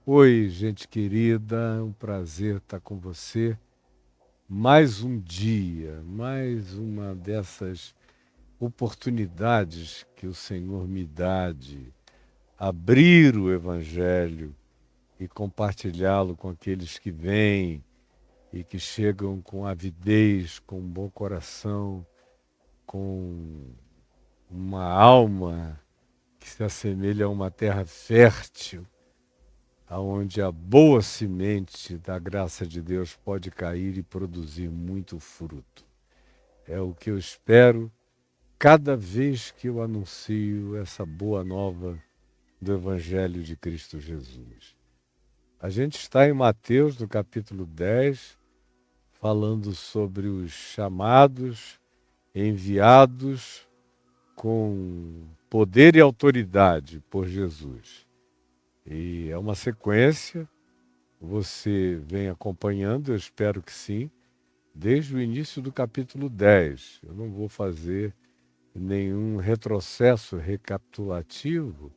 Oi, gente querida, é um prazer estar com você. Mais um dia, mais uma dessas oportunidades que o Senhor me dá de abrir o Evangelho e compartilhá-lo com aqueles que vêm e que chegam com avidez, com um bom coração, com uma alma que se assemelha a uma terra fértil, aonde a boa semente da graça de Deus pode cair e produzir muito fruto. É o que eu espero cada vez que eu anuncio essa boa nova do Evangelho de Cristo Jesus. A gente está em Mateus, no capítulo 10, falando sobre os chamados, enviados com poder e autoridade por Jesus. E é uma sequência. Você vem acompanhando, eu espero que sim, desde o início do capítulo 10. Eu não vou fazer nenhum retrocesso recapitulativo,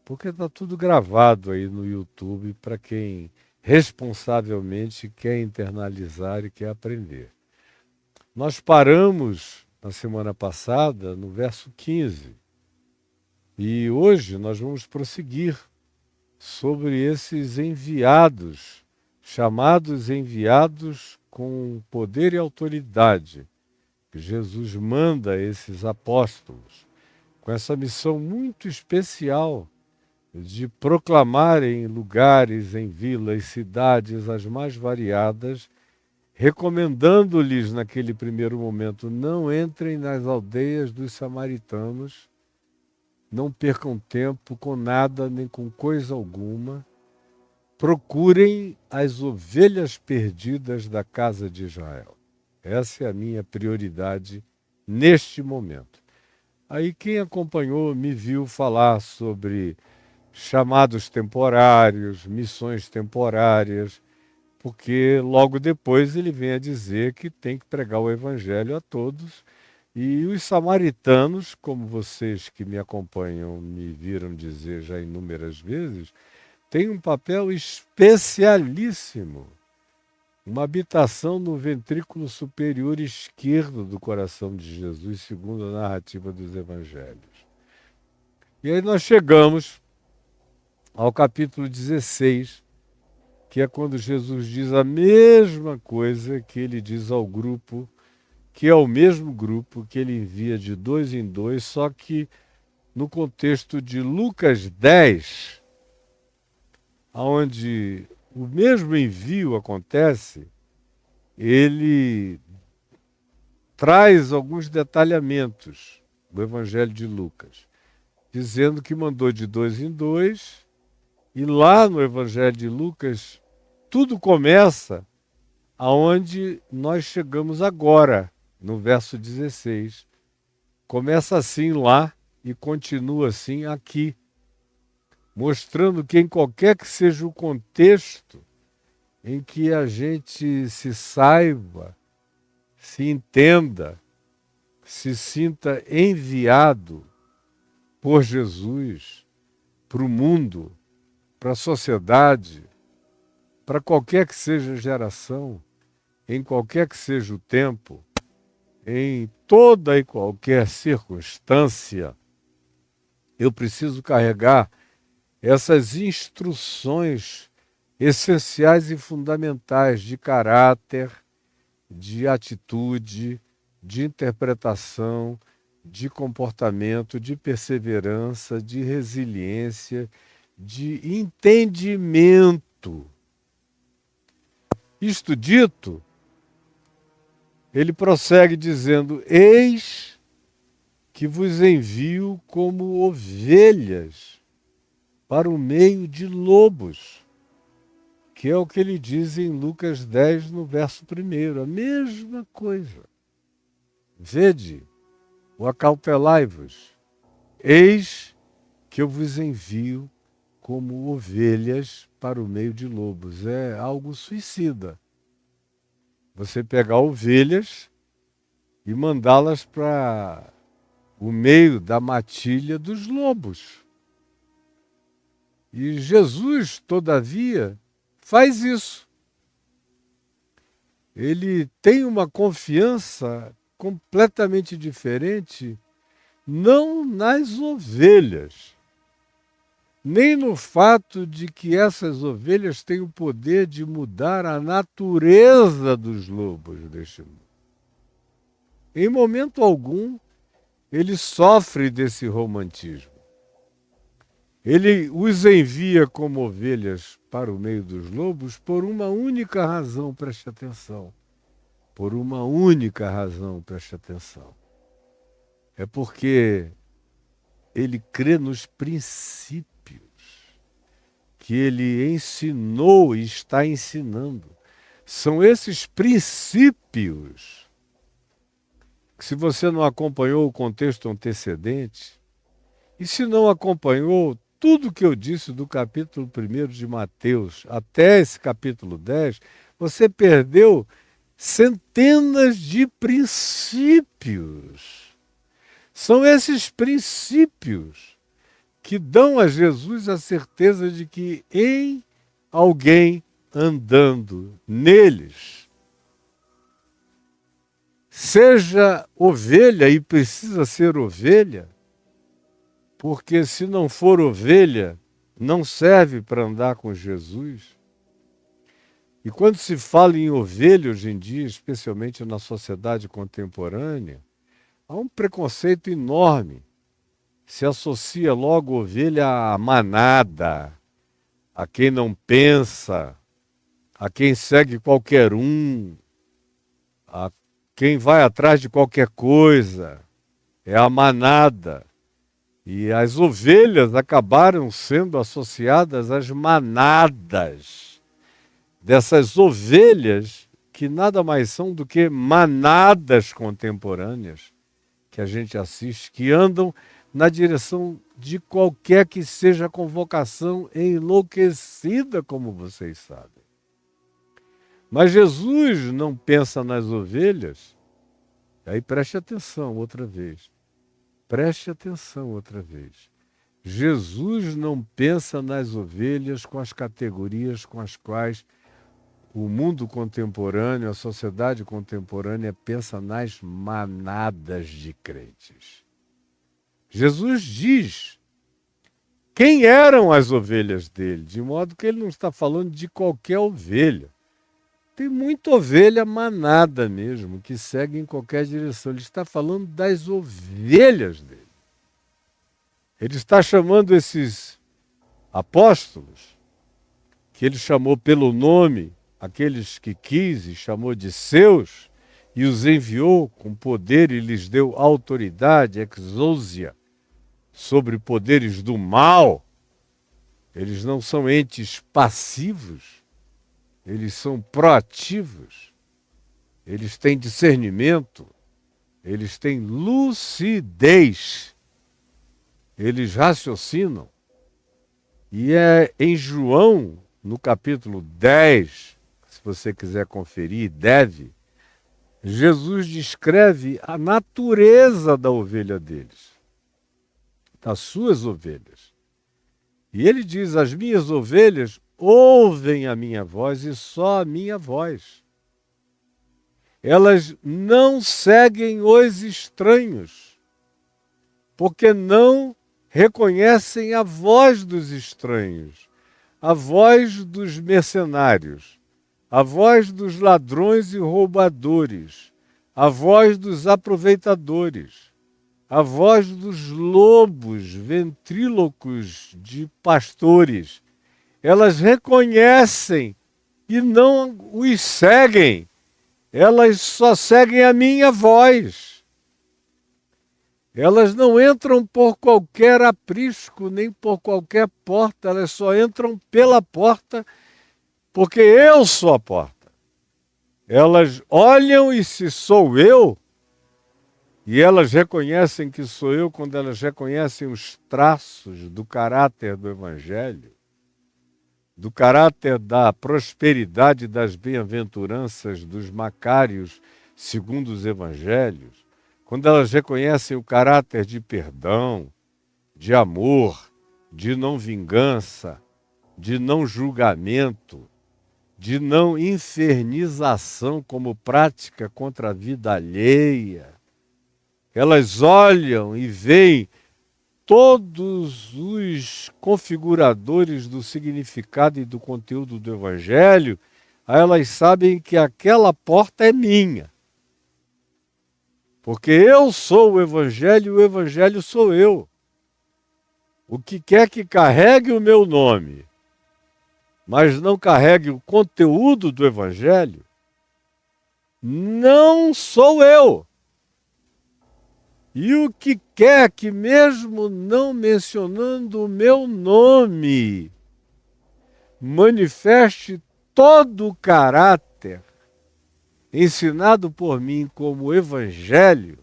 porque está tudo gravado aí no YouTube para quem responsavelmente quer internalizar e quer aprender. Nós paramos na semana passada no verso 15 e hoje nós vamos prosseguir sobre esses enviados, chamados enviados com poder e autoridade, que Jesus manda a esses apóstolos, com essa missão muito especial de proclamar em lugares, em vilas, cidades as mais variadas, recomendando-lhes naquele primeiro momento, não entrem nas aldeias dos samaritanos, não percam tempo com nada nem com coisa alguma. Procurem as ovelhas perdidas da casa de Israel. Essa é a minha prioridade neste momento. Aí quem acompanhou me viu falar sobre chamados temporários, missões temporárias, porque logo depois ele vem a dizer que tem que pregar o evangelho a todos. E os samaritanos, como vocês que me acompanham me viram dizer já inúmeras vezes, têm um papel especialíssimo, uma habitação no ventrículo superior esquerdo do coração de Jesus, segundo a narrativa dos evangelhos. E aí nós chegamos ao capítulo 16, que é quando Jesus diz a mesma coisa que ele diz ao grupo, que é o mesmo grupo que ele envia de 2 em 2, só que no contexto de Lucas 10, onde o mesmo envio acontece, ele traz alguns detalhamentos do Evangelho de Lucas, dizendo que mandou de 2 em 2, e lá no Evangelho de Lucas tudo começa aonde nós chegamos agora, no verso 16. Começa assim lá e continua assim aqui, mostrando que em qualquer que seja o contexto em que a gente se saiba, se entenda, se sinta enviado por Jesus para o mundo, para a sociedade, para qualquer que seja a geração, em qualquer que seja o tempo, em toda e qualquer circunstância, eu preciso carregar essas instruções essenciais e fundamentais de caráter, de atitude, de interpretação, de comportamento, de perseverança, de resiliência, de entendimento. Isto dito, ele prossegue dizendo: eis que vos envio como ovelhas para o meio de lobos, que é o que ele diz em Lucas 10, no verso 1, a mesma coisa. Vede, o acautelai-vos, eis que eu vos envio como ovelhas para o meio de lobos. É algo suicida. Você pegar ovelhas e mandá-las para o meio da matilha dos lobos. E Jesus, todavia, faz isso. Ele tem uma confiança completamente diferente, não nas ovelhas, nem no fato de que essas ovelhas têm o poder de mudar a natureza dos lobos deste mundo. Em momento algum, ele sofre desse romantismo. Ele os envia como ovelhas para o meio dos lobos por uma única razão, preste atenção. Por uma única razão, preste atenção. É porque ele crê nos princípios que ele ensinou e está ensinando. São esses princípios que, se você não acompanhou o contexto antecedente, e se não acompanhou tudo que eu disse do capítulo 1 de Mateus até esse capítulo 10, você perdeu centenas de princípios. São esses princípios que dão a Jesus a certeza de que em alguém andando neles, seja ovelha, e precisa ser ovelha, porque se não for ovelha, não serve para andar com Jesus. E quando se fala em ovelha hoje em dia, especialmente na sociedade contemporânea, há um preconceito enorme. Se associa logo ovelha à manada, a quem não pensa, a quem segue qualquer um, a quem vai atrás de qualquer coisa. É a manada. E as ovelhas acabaram sendo associadas às manadas dessas ovelhas que nada mais são do que manadas contemporâneas que a gente assiste, que andam na direção de qualquer que seja a convocação enlouquecida, como vocês sabem. Mas Jesus não pensa nas ovelhas. Aí preste atenção outra vez. Preste atenção outra vez. Jesus não pensa nas ovelhas com as categorias com as quais o mundo contemporâneo, a sociedade contemporânea pensa nas manadas de crentes. Jesus diz quem eram as ovelhas dele, de modo que ele não está falando de qualquer ovelha. Tem muita ovelha manada mesmo, que segue em qualquer direção. Ele está falando das ovelhas dele. Ele está chamando esses apóstolos, que ele chamou pelo nome, aqueles que quis e chamou de seus, e os enviou com poder e lhes deu autoridade, exousia, sobre poderes do mal. Eles não são entes passivos, eles são proativos, eles têm discernimento, eles têm lucidez, eles raciocinam. E é em João, no capítulo 10, se você quiser conferir, deve, Jesus descreve a natureza da ovelha deles, das suas ovelhas. E ele diz, as minhas ovelhas ouvem a minha voz e só a minha voz. Elas não seguem os estranhos, porque não reconhecem a voz dos estranhos, a voz dos mercenários, a voz dos ladrões e roubadores, a voz dos aproveitadores, a voz dos lobos ventrílocos de pastores. Elas reconhecem e não os seguem. Elas só seguem a minha voz. Elas não entram por qualquer aprisco, nem por qualquer porta. Elas só entram pela porta, porque eu sou a porta. Elas olham e se sou eu, e elas reconhecem que sou eu quando elas reconhecem os traços do caráter do Evangelho, do caráter da prosperidade das bem-aventuranças dos Macários segundo os Evangelhos, quando elas reconhecem o caráter de perdão, de amor, de não vingança, de não julgamento, de não infernização como prática contra a vida alheia, elas olham e veem todos os configuradores do significado e do conteúdo do Evangelho, aí elas sabem que aquela porta é minha. Porque eu sou o Evangelho sou eu. O que quer que carregue o meu nome, mas não carregue o conteúdo do Evangelho, não sou eu. E o que quer que, mesmo não mencionando o meu nome, manifeste todo o caráter ensinado por mim como Evangelho,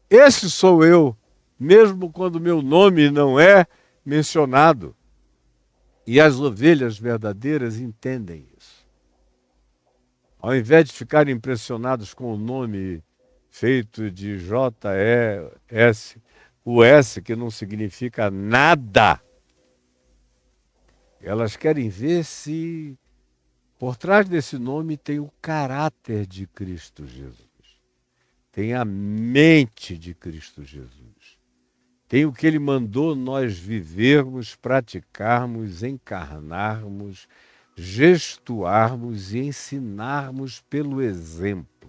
esse sou eu, mesmo quando meu nome não é mencionado. E as ovelhas verdadeiras entendem isso. Ao invés de ficarem impressionados com o nome feito de J-E-S, o S que não significa nada, elas querem ver se por trás desse nome tem o caráter de Cristo Jesus, tem a mente de Cristo Jesus, tem o que Ele mandou nós vivermos, praticarmos, encarnarmos, gestuarmos e ensinarmos pelo exemplo.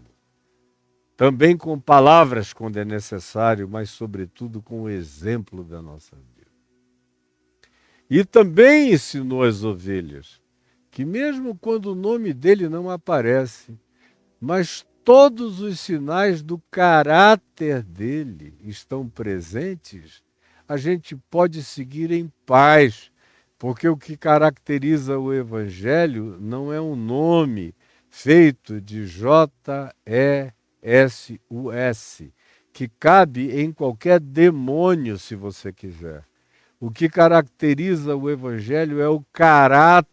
Também com palavras quando é necessário, mas sobretudo com o exemplo da nossa vida. E também ensinou as ovelhas que mesmo quando o nome dele não aparece, mas todos os sinais do caráter dele estão presentes, a gente pode seguir em paz, porque o que caracteriza o Evangelho não é um nome feito de J-E-S-U-S, que cabe em qualquer demônio, se você quiser. O que caracteriza o Evangelho é o caráter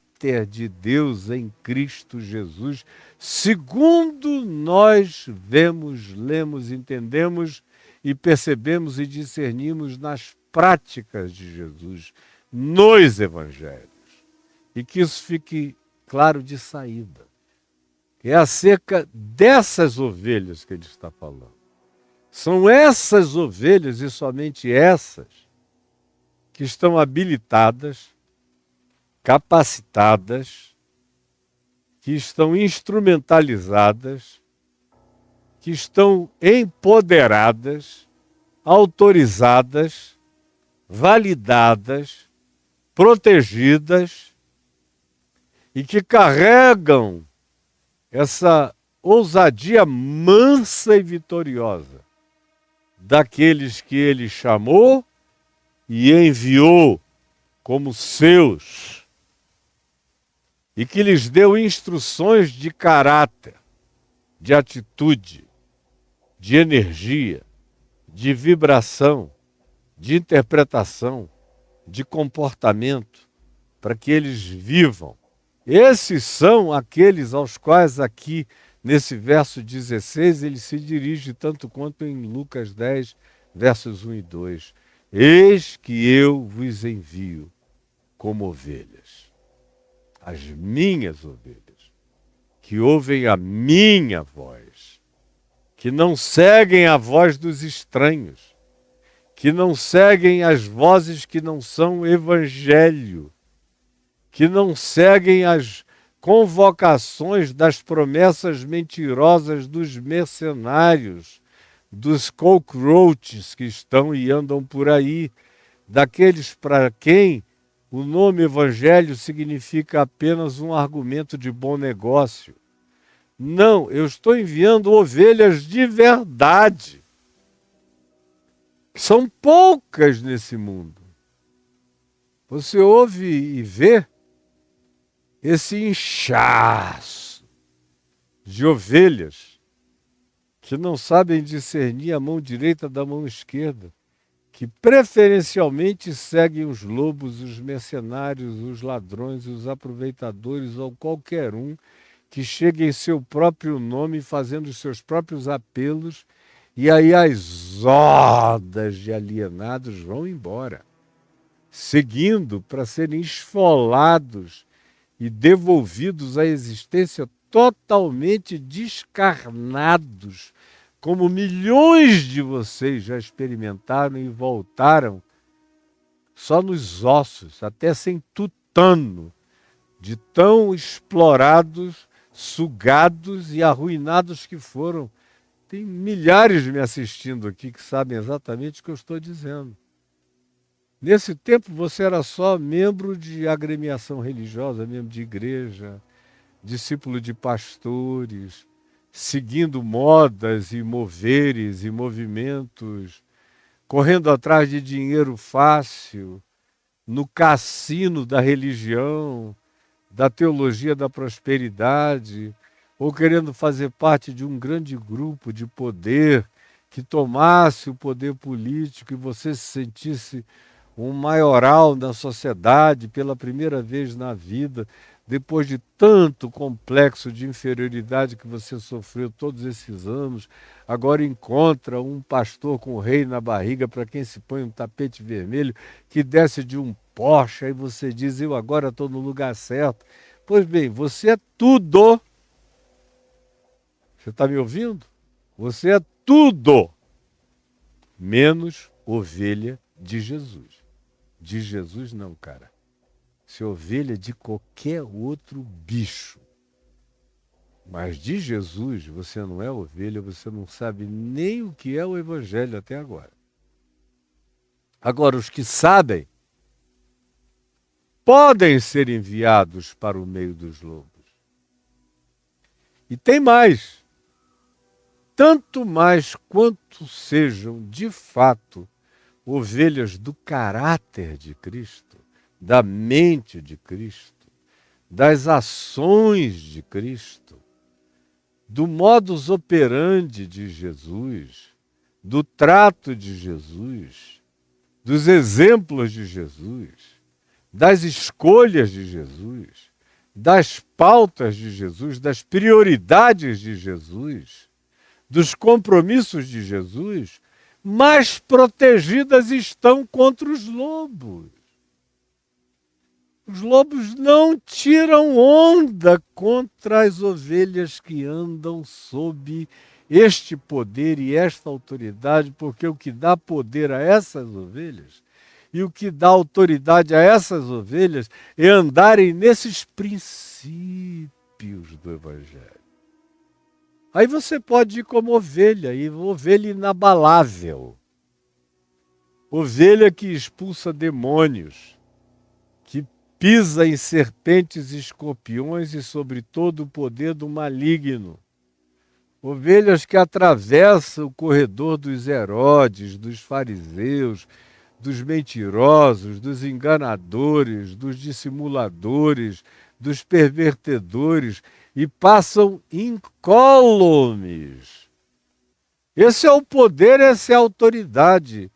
de Deus em Cristo Jesus, segundo nós vemos, lemos, entendemos e percebemos e discernimos nas práticas de Jesus, nos Evangelhos. E que isso fique claro de saída. É acerca dessas ovelhas que ele está falando. São essas ovelhas e somente essas que estão habilitadas, capacitadas, que estão instrumentalizadas, que estão empoderadas, autorizadas, validadas, protegidas e que carregam essa ousadia mansa e vitoriosa daqueles que ele chamou e enviou como seus e que lhes deu instruções de caráter, de atitude, de energia, de vibração, de interpretação, de comportamento, para que eles vivam. Esses são aqueles aos quais aqui, nesse verso 16, ele se dirige tanto quanto em Lucas 10, versos 1 e 2. Eis que eu vos envio como ovelhas, as minhas ovelhas, que ouvem a minha voz, que não seguem a voz dos estranhos, que não seguem as vozes que não são evangelho, que não seguem as convocações das promessas mentirosas dos mercenários, dos cockroaches que estão e andam por aí, daqueles para quem o nome evangelho significa apenas um argumento de bom negócio. Não, eu estou enviando ovelhas de verdade. São poucas nesse mundo. Você ouve e vê esse inchaço de ovelhas que não sabem discernir a mão direita da mão esquerda, que preferencialmente seguem os lobos, os mercenários, os ladrões, os aproveitadores ou qualquer um que chegue em seu próprio nome fazendo os seus próprios apelos E aí as hordas de alienados vão embora, seguindo para serem esfolados e devolvidos à existência totalmente descarnados, como milhões de vocês já experimentaram e voltaram só nos ossos, até sem tutano, de tão explorados, sugados e arruinados que foram. Tem milhares me assistindo aqui que sabem exatamente o que eu estou dizendo. Nesse tempo você era só membro de agremiação religiosa, membro de igreja, discípulo de pastores, seguindo modas e moveres e movimentos, correndo atrás de dinheiro fácil, no cassino da religião, da teologia da prosperidade, ou querendo fazer parte de um grande grupo de poder que tomasse o poder político e você se sentisse um maioral na sociedade pela primeira vez na vida, depois de tanto complexo de inferioridade que você sofreu todos esses anos, agora encontra um pastor com o rei na barriga para quem se põe um tapete vermelho, que desce de um Porsche, aí você diz, eu agora estou no lugar certo. Pois bem, você é tudo. Você está me ouvindo? Você é tudo menos ovelha de Jesus. De Jesus não, cara. Você é ovelha de qualquer outro bicho. Mas de Jesus você não é ovelha, você não sabe nem o que é o Evangelho até agora. Agora, os que sabem podem ser enviados para o meio dos lobos. E tem mais. Tanto mais quanto sejam, de fato, ovelhas do caráter de Cristo, da mente de Cristo, das ações de Cristo, do modus operandi de Jesus, do trato de Jesus, dos exemplos de Jesus, das escolhas de Jesus, das pautas de Jesus, das prioridades de Jesus, dos compromissos de Jesus, mais protegidas estão contra os lobos. Os lobos não tiram onda contra as ovelhas que andam sob este poder e esta autoridade, porque o que dá poder a essas ovelhas e o que dá autoridade a essas ovelhas é andarem nesses princípios do Evangelho. Aí você pode ir como ovelha, e ovelha inabalável. Ovelha que expulsa demônios, que pisa em serpentes e escorpiões e sobre todo o poder do maligno. Ovelhas que atravessam o corredor dos Herodes, dos fariseus, dos mentirosos, dos enganadores, dos dissimuladores, dos pervertedores e passam incólumes. Esse é o poder, essa é a autoridade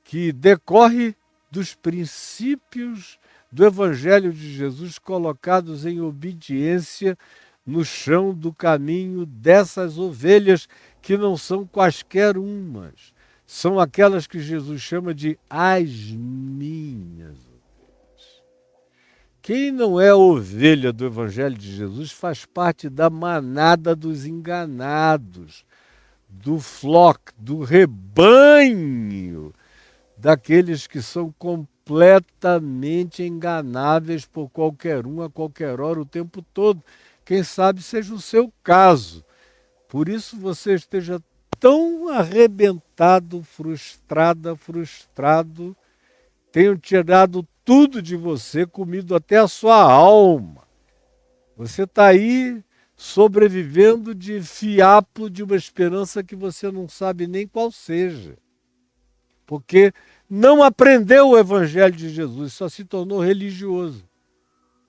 que decorre dos princípios do Evangelho de Jesus colocados em obediência no chão do caminho dessas ovelhas que não são quaisquer umas. São aquelas que Jesus chama de as minhas ovelhas. Quem não é ovelha do Evangelho de Jesus faz parte da manada dos enganados, do flock, do rebanho, daqueles que são completamente enganáveis por qualquer um, a qualquer hora, o tempo todo. Quem sabe seja o seu caso. Por isso você esteja tão arrebentado, frustrada, frustrado, tenham tirado tudo de você, comido até a sua alma. Você está aí sobrevivendo de fiapo de uma esperança que você não sabe nem qual seja. Porque não aprendeu o Evangelho de Jesus, só se tornou religioso.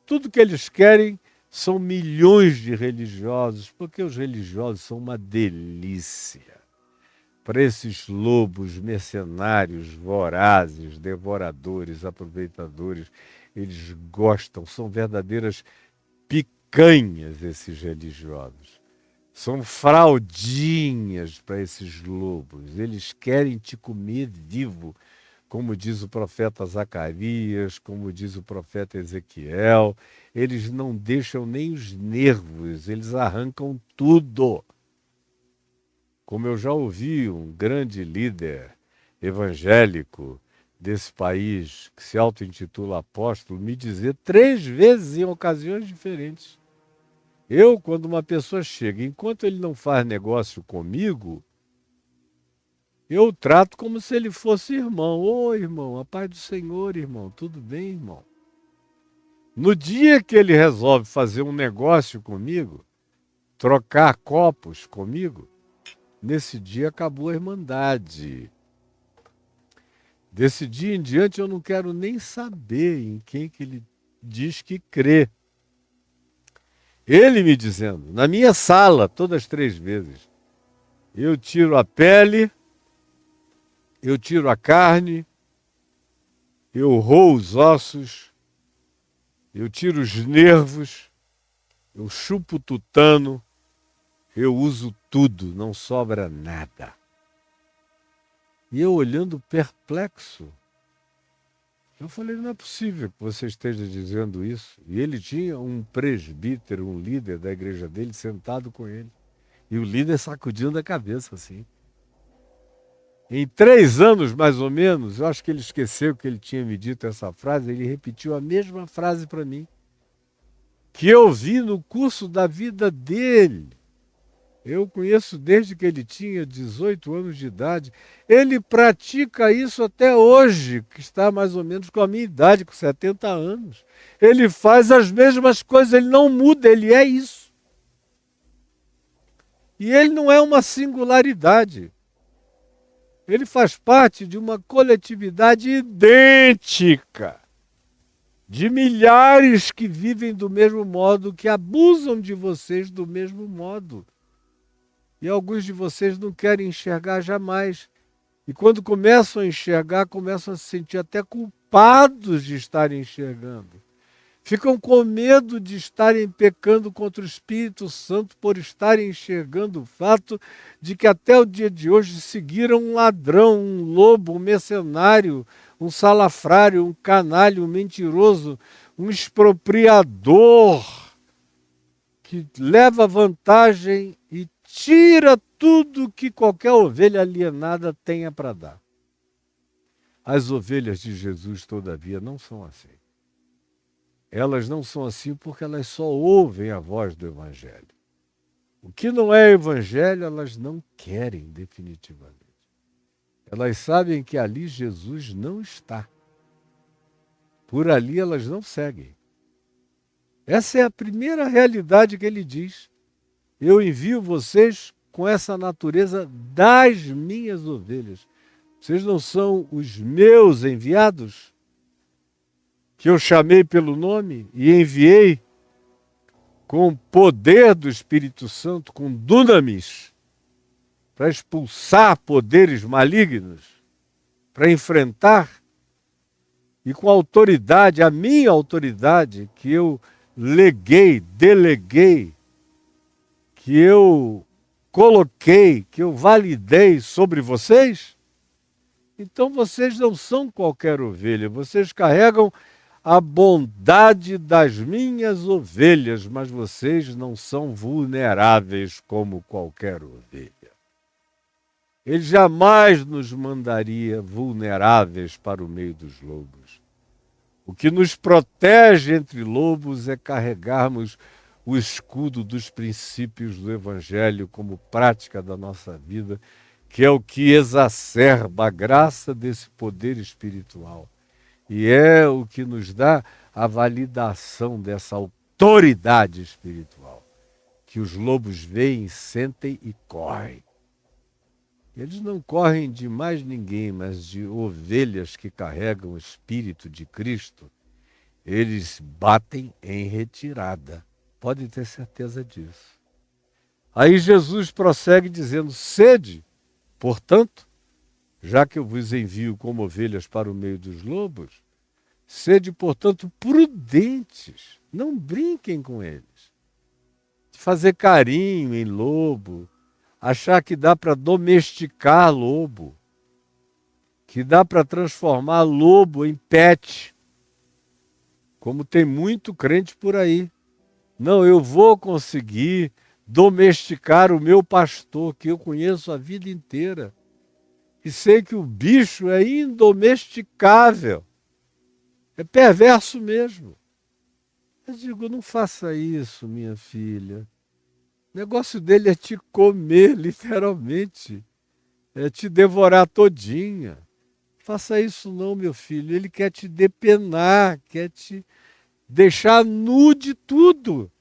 Tudo que eles querem são milhões de religiosos, porque os religiosos são uma delícia. Para esses lobos mercenários, vorazes, devoradores, aproveitadores, eles gostam, são verdadeiras picanhas esses religiosos. são fraldinhas para esses lobos. Eles querem te comer vivo, como diz o profeta Zacarias, como diz o profeta Ezequiel. Eles não deixam nem os nervos, eles arrancam tudo. Como eu já ouvi um grande líder evangélico desse país, que se auto-intitula apóstolo, me dizer 3 vezes em ocasiões diferentes. Quando uma pessoa chega, enquanto ele não faz negócio comigo, eu trato como se ele fosse irmão. Ô, irmão, a paz do Senhor, irmão, tudo bem, irmão? No dia que ele resolve fazer um negócio comigo, trocar copos comigo, nesse dia acabou a irmandade. Desse dia em diante eu não quero nem saber em quem que ele diz que crê. Ele me dizendo, na minha sala, todas 3 vezes, eu tiro a pele, eu tiro a carne, eu roo os ossos, eu tiro os nervos, eu chupo o tutano, eu uso tudo, não sobra nada. E eu olhando perplexo, eu falei, não é possível que você esteja dizendo isso. E ele tinha um presbítero, um líder da igreja dele, sentado com ele. E o líder sacudindo a cabeça assim. Em 3 anos, mais ou menos, eu acho que ele esqueceu que ele tinha me dito essa frase, ele repetiu a mesma frase para mim, que eu vi no curso da vida dele. Eu conheço desde que ele tinha 18 anos de idade. Ele pratica isso até hoje, que está mais ou menos com a minha idade, com 70 anos. Ele faz as mesmas coisas, ele não muda, ele é isso. E ele não é uma singularidade. Ele faz parte de uma coletividade idêntica, de milhares que vivem do mesmo modo, que abusam de vocês do mesmo modo. E alguns de vocês não querem enxergar jamais. E quando começam a enxergar, começam a se sentir até culpados de estarem enxergando. Ficam com medo de estarem pecando contra o Espírito Santo por estarem enxergando o fato de que até o dia de hoje seguiram um ladrão, um lobo, um mercenário, um salafrário, um canalha, um mentiroso, um expropriador que leva vantagem e tira tudo que qualquer ovelha alienada tenha para dar. As ovelhas de Jesus, todavia, não são assim. Elas não são assim porque elas só ouvem a voz do Evangelho. O que não é Evangelho, elas não querem definitivamente. Elas sabem que ali Jesus não está. Por ali elas não seguem. Essa é a primeira realidade que ele diz. Eu envio vocês com essa natureza das minhas ovelhas. Vocês não são os meus enviados? Que eu chamei pelo nome e enviei com o poder do Espírito Santo, com dunamis, para expulsar poderes malignos, para enfrentar, e com autoridade, a minha autoridade, que eu leguei, deleguei, que eu coloquei, que eu validei sobre vocês, então vocês não são qualquer ovelha, vocês carregam a bondade das minhas ovelhas, mas vocês não são vulneráveis como qualquer ovelha. Ele jamais nos mandaria vulneráveis para o meio dos lobos. O que nos protege entre lobos é carregarmos o escudo dos princípios do Evangelho como prática da nossa vida, que é o que exacerba a graça desse poder espiritual. E é o que nos dá a validação dessa autoridade espiritual, que os lobos veem, sentem e correm. Eles não correm de mais ninguém, mas de ovelhas que carregam o Espírito de Cristo. Eles batem em retirada. Podem ter certeza disso. Aí Jesus prossegue dizendo, sede, portanto, já que eu vos envio como ovelhas para o meio dos lobos, sede, portanto, prudentes, não brinquem com eles. de fazer carinho em lobo, achar que dá para domesticar lobo, que dá para transformar lobo em pet, como tem muito crente por aí. Não, eu vou conseguir domesticar o meu pastor, que eu conheço a vida inteira, e sei que o bicho é indomesticável, é perverso mesmo. Eu digo, não faça isso, minha filha. O negócio dele é te comer, literalmente. É te devorar todinha. Faça isso não, meu filho. Ele quer te depenar, quer te deixar nu de tudo.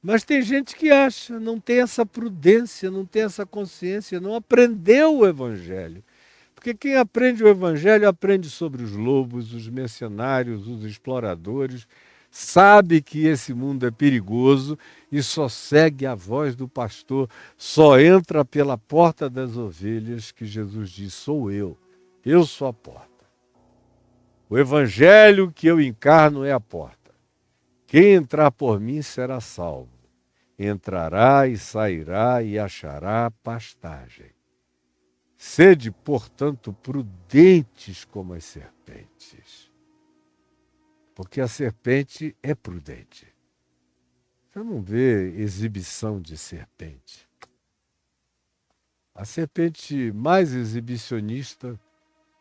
Mas tem gente que acha, não tem essa prudência, não tem essa consciência, não aprendeu o Evangelho. Porque quem aprende o Evangelho aprende sobre os lobos, os mercenários, os exploradores, sabe que esse mundo é perigoso e só segue a voz do pastor, só entra pela porta das ovelhas, que Jesus diz, sou eu sou a porta. O Evangelho que eu encarno é a porta. Quem entrar por mim será salvo. Entrará e sairá e achará pastagem. Sede, portanto, prudentes como as serpentes. Porque a serpente é prudente. Você não vê exibição de serpente. A serpente mais exibicionista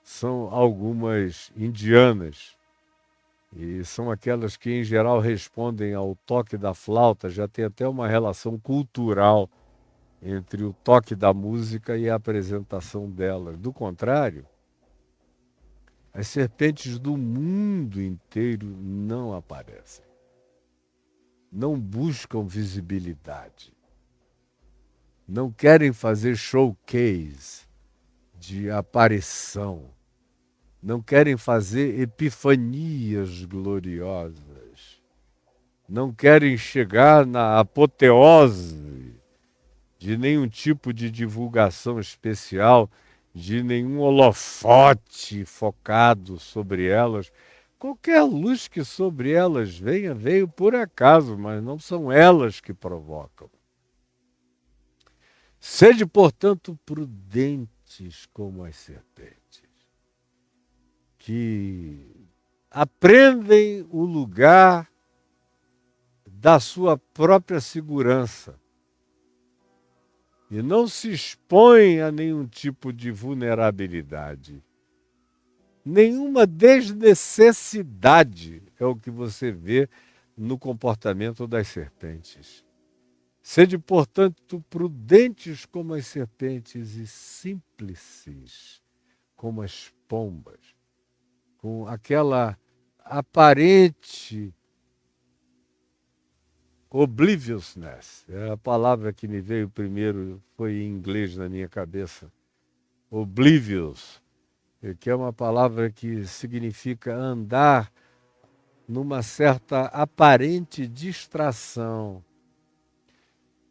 são algumas indianas. E são aquelas que, em geral, respondem ao toque da flauta. Já tem até uma relação cultural entre o toque da música e a apresentação delas. Do contrário, as serpentes do mundo inteiro não aparecem. Não buscam visibilidade. Não querem fazer showcase de aparição. Não querem fazer epifanias gloriosas. Não querem chegar na apoteose de nenhum tipo de divulgação especial, de nenhum holofote focado sobre elas. Qualquer luz que sobre elas venha, veio por acaso, mas não são elas que provocam. Sede, portanto, prudentes como as serpentes, que aprendem o lugar da sua própria segurança e não se expõem a nenhum tipo de vulnerabilidade. Nenhuma desnecessidade é o que você vê no comportamento das serpentes. Sede, portanto, prudentes como as serpentes e simples como as pombas, com aquela aparente obliviousness. É a palavra que me veio primeiro, foi em inglês na minha cabeça. Oblivious, que é uma palavra que significa andar numa certa aparente distração.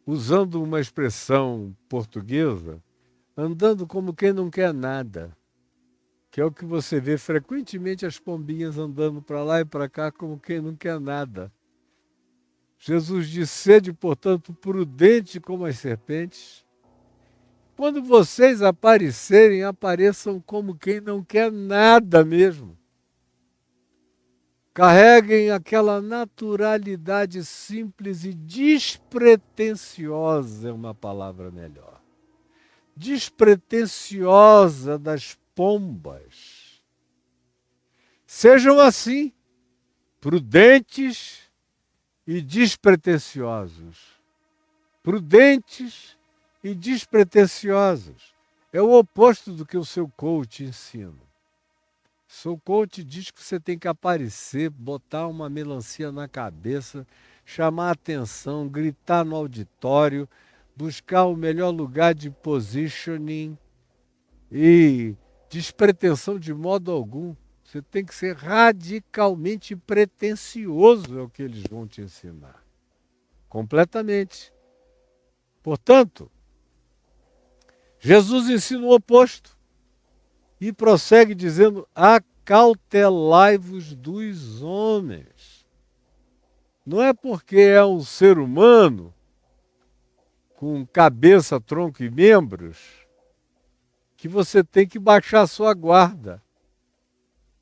Usando uma expressão portuguesa, andando como quem não quer nada. Que é o que você vê frequentemente as pombinhas andando para lá e para cá como quem não quer nada. Jesus diz, sede, portanto, prudente como as serpentes. Quando vocês aparecerem, apareçam como quem não quer nada mesmo. Carreguem aquela naturalidade simples e despretensiosa, é uma palavra melhor. Despretensiosa das pombas. Sejam assim, prudentes e despretensiosos. Prudentes e despretensiosos. É o oposto do que o seu coach ensina. O seu coach diz que você tem que aparecer, botar uma melancia na cabeça, chamar a atenção, gritar no auditório, buscar o melhor lugar de positioning e despretensão de modo algum. Você tem que ser radicalmente pretensioso, é o que eles vão te ensinar. Completamente. Portanto, Jesus ensina o oposto e prossegue dizendo, acautelai-vos dos homens. Não é porque é um ser humano com cabeça, tronco e membros, que você tem que baixar sua guarda.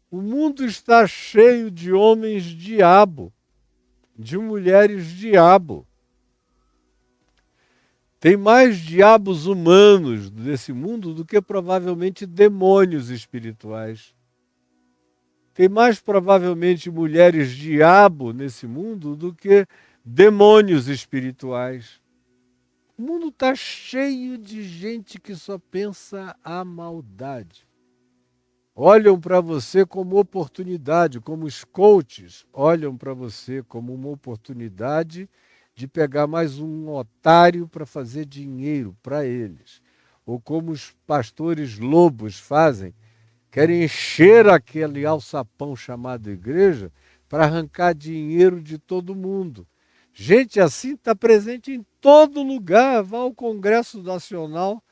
O mundo está cheio de homens diabo, de mulheres diabo. Tem mais diabos humanos nesse mundo do que provavelmente demônios espirituais. Tem mais provavelmente mulheres diabo nesse mundo do que demônios espirituais. O mundo está cheio de gente que só pensa a maldade. Olham para você como oportunidade, como os coaches olham para você como uma oportunidade de pegar mais um otário para fazer dinheiro para eles. Ou como os pastores lobos fazem, querem encher aquele alçapão chamado igreja para arrancar dinheiro de todo mundo. Gente assim está presente em todo lugar. Vá ao Congresso Nacional,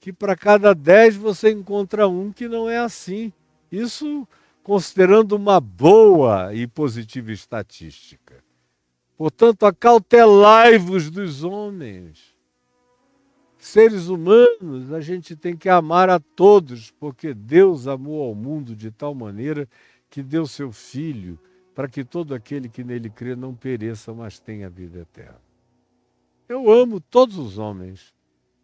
que para cada 10 você encontra um que não é assim. Isso considerando uma boa e positiva estatística. Portanto, acautelai-vos dos homens. Seres humanos, a gente tem que amar a todos, porque Deus amou ao mundo de tal maneira que deu seu Filho, para que todo aquele que nele crê não pereça, mas tenha vida eterna. Eu amo todos os homens,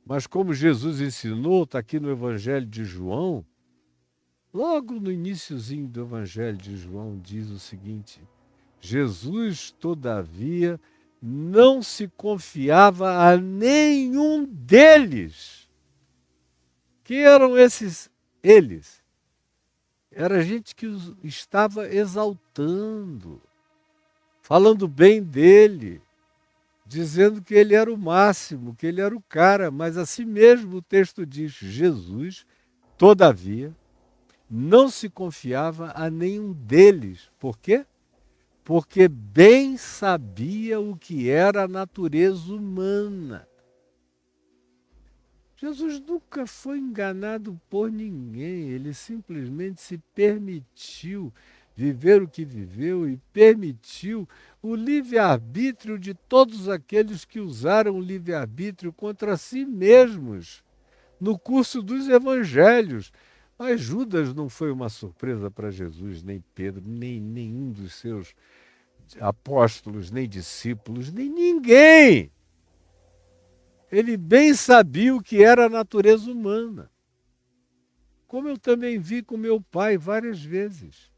mas como Jesus ensinou, está aqui no Evangelho de João, logo no iniciozinho do Evangelho de João, diz o seguinte: Jesus, todavia, não se confiava a nenhum deles. Quem eram esses eles? Era gente que os estava exaltando, falando bem dele, dizendo que ele era o máximo, que ele era o cara, mas assim mesmo o texto diz: Jesus, todavia, não se confiava a nenhum deles. Por quê? Porque bem sabia o que era a natureza humana. Jesus nunca foi enganado por ninguém, ele simplesmente se permitiu viver o que viveu e permitiu o livre-arbítrio de todos aqueles que usaram o livre-arbítrio contra si mesmos no curso dos evangelhos. Mas Judas não foi uma surpresa para Jesus, nem Pedro, nem nenhum dos seus apóstolos, nem discípulos, nem ninguém. Ele bem sabia o que era a natureza humana. Como eu também vi com meu pai várias vezes.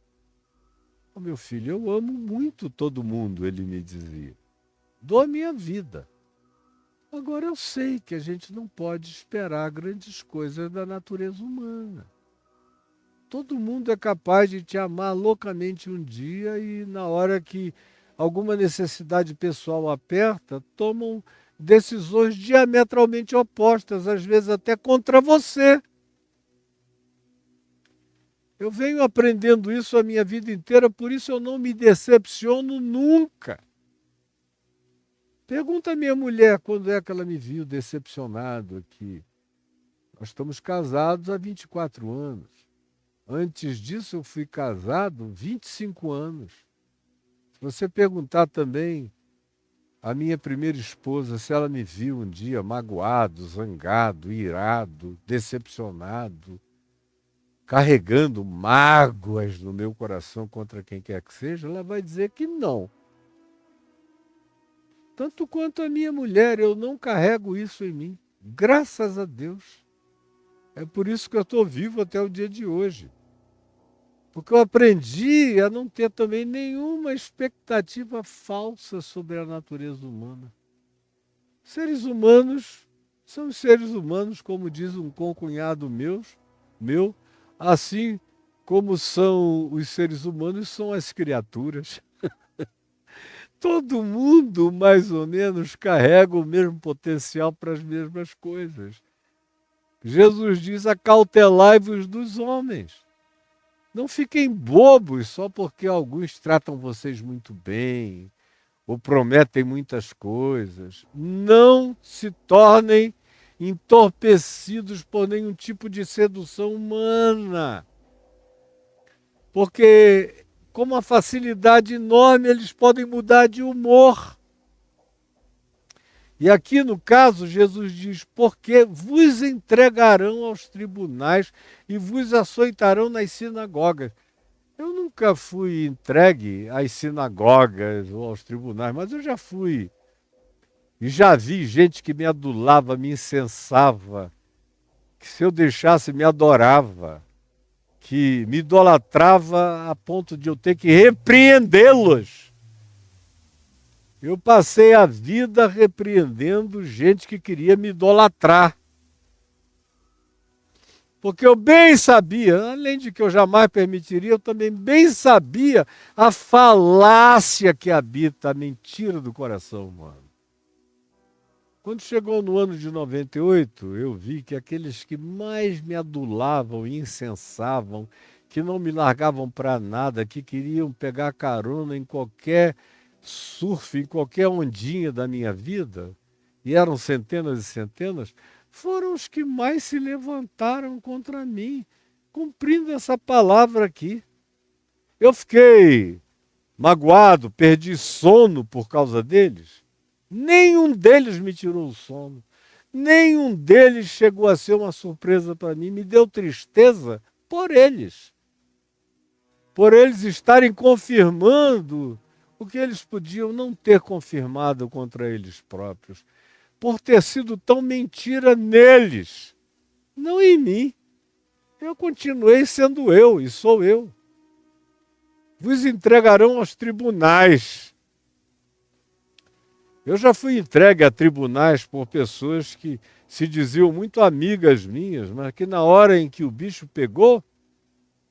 Oh, meu filho, eu amo muito todo mundo, ele me dizia. Dou a minha vida. Agora eu sei que a gente não pode esperar grandes coisas da natureza humana. Todo mundo é capaz de te amar loucamente um dia e na hora que alguma necessidade pessoal aperta, tomam decisões diametralmente opostas, às vezes até contra você. Eu venho aprendendo isso a minha vida inteira, por isso eu não me decepciono nunca. Pergunta à minha mulher quando é que ela me viu decepcionado aqui. Nós estamos casados há 24 anos. Antes disso eu fui casado 25 anos. Se você perguntar também à minha primeira esposa se ela me viu um dia magoado, zangado, irado, decepcionado, carregando mágoas no meu coração contra quem quer que seja, ela vai dizer que não. Tanto quanto a minha mulher, eu não carrego isso em mim. Graças a Deus. É por isso que eu estou vivo até o dia de hoje. Porque eu aprendi a não ter também nenhuma expectativa falsa sobre a natureza humana. Seres humanos são seres humanos, como diz um concunhado meu, assim como são os seres humanos, são as criaturas. Todo mundo, mais ou menos, carrega o mesmo potencial para as mesmas coisas. Jesus diz: acautelai-vos dos homens. Não fiquem bobos só porque alguns tratam vocês muito bem ou prometem muitas coisas. Não se tornem entorpecidos por nenhum tipo de sedução humana. Porque com uma facilidade enorme eles podem mudar de humor. E aqui no caso, Jesus diz, porque vos entregarão aos tribunais e vos açoitarão nas sinagogas. Eu nunca fui entregue às sinagogas ou aos tribunais, mas eu já fui. E já vi gente que me adulava, me incensava, que se eu deixasse me adorava, que me idolatrava a ponto de eu ter que repreendê-los. Eu passei a vida repreendendo gente que queria me idolatrar. Porque eu bem sabia, além de que eu jamais permitiria, eu também bem sabia a falácia que habita a mentira do coração humano. Quando chegou no ano de 98, eu vi que aqueles que mais me adulavam e incensavam, que não me largavam para nada, que queriam pegar carona em qualquer surf, em qualquer ondinha da minha vida, e eram centenas e centenas, foram os que mais se levantaram contra mim, cumprindo essa palavra aqui. Eu fiquei magoado, perdi sono por causa deles. Nenhum deles me tirou o sono. Nenhum deles chegou a ser uma surpresa para mim. Me deu tristeza por eles. Por eles estarem confirmando o que eles podiam não ter confirmado contra eles próprios. Por ter sido tão mentira neles, não em mim. Eu continuei sendo eu e sou eu. Vos entregarão aos tribunais. Eu já fui entregue a tribunais por pessoas que se diziam muito amigas minhas, mas que na hora em que o bicho pegou,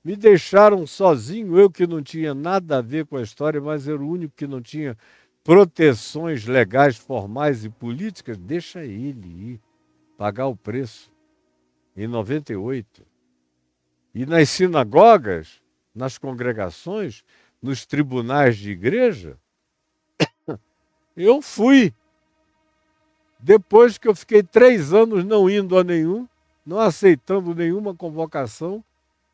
me deixaram sozinho, eu que não tinha nada a ver com a história, mas era o único que não tinha proteções legais, formais e políticas. Deixa ele ir, pagar o preço. Em 98. E nas sinagogas, nas congregações, nos tribunais de igreja, eu fui. Depois que eu fiquei 3 anos não indo a nenhum, não aceitando nenhuma convocação,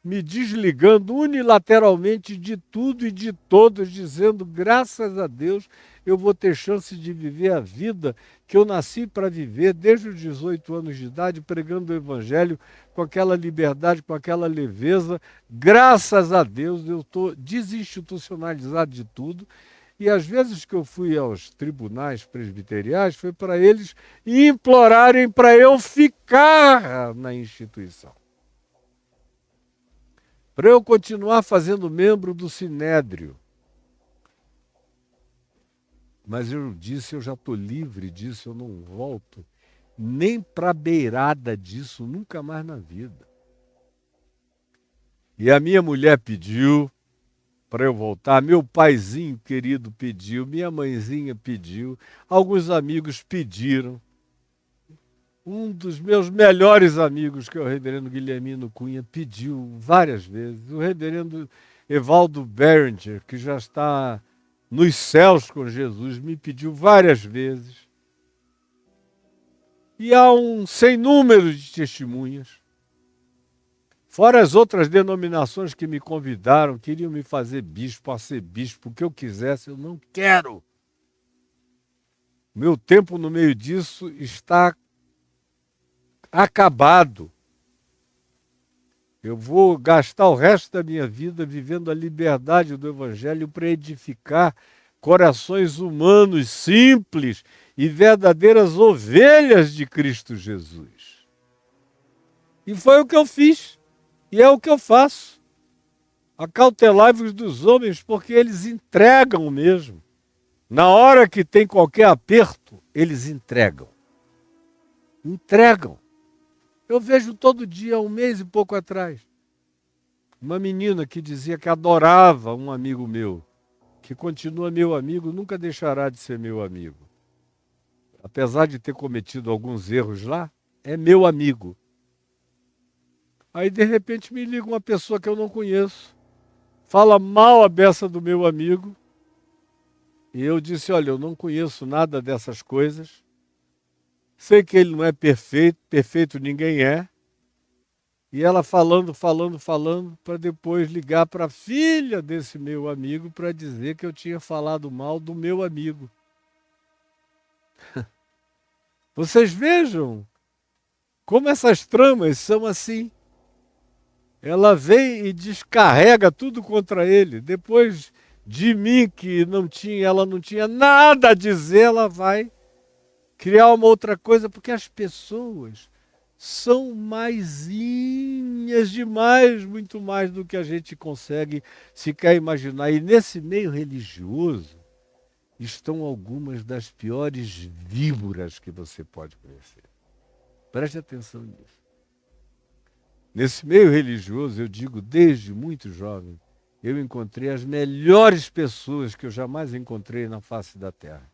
me desligando unilateralmente de tudo e de todos, dizendo, graças a Deus, eu vou ter chance de viver a vida que eu nasci para viver desde os 18 anos de idade, pregando o Evangelho com aquela liberdade, com aquela leveza. Graças a Deus, eu estou desinstitucionalizado de tudo. E às vezes que eu fui aos tribunais presbiteriais, foi para eles implorarem para eu ficar na instituição. Para eu continuar fazendo membro do Sinédrio. Mas eu disse, eu já estou livre disso, eu não volto nem para a beirada disso, nunca mais na vida. E a minha mulher pediu para eu voltar, meu paizinho querido pediu, minha mãezinha pediu, alguns amigos pediram. Um dos meus melhores amigos, que é o reverendo Guilhermino Cunha, pediu várias vezes. O reverendo Evaldo Berenger, que já está nos céus com Jesus, me pediu várias vezes. E há um sem número de testemunhas. Fora as outras denominações que me convidaram, queriam me fazer bispo, arcebispo, o que eu quisesse, eu não quero. Meu tempo no meio disso está acabado. Eu vou gastar o resto da minha vida vivendo a liberdade do Evangelho para edificar corações humanos simples e verdadeiras ovelhas de Cristo Jesus. E foi o que eu fiz, e é o que eu faço. Acautelai-vos dos homens, porque eles entregam mesmo. Na hora que tem qualquer aperto, eles entregam. Entregam. Eu vejo todo dia, 1 mês e pouco atrás, uma menina que dizia que adorava um amigo meu, que continua meu amigo, nunca deixará de ser meu amigo. Apesar de ter cometido alguns erros lá, é meu amigo. Aí, de repente, me liga uma pessoa que eu não conheço, fala mal a beça do meu amigo, e eu disse, olha, eu não conheço nada dessas coisas, sei que ele não é perfeito, perfeito ninguém é. E ela falando, para depois ligar para a filha desse meu amigo para dizer que eu tinha falado mal do meu amigo. Vocês vejam como essas tramas são assim. Ela vem e descarrega tudo contra ele. Depois de mim, que ela não tinha nada a dizer, ela vai criar uma outra coisa, porque as pessoas são maisinhas demais, muito mais do que a gente consegue sequer imaginar. E nesse meio religioso estão algumas das piores víboras que você pode conhecer. Preste atenção nisso. Nesse meio religioso, eu digo desde muito jovem, eu encontrei as melhores pessoas que eu jamais encontrei na face da terra.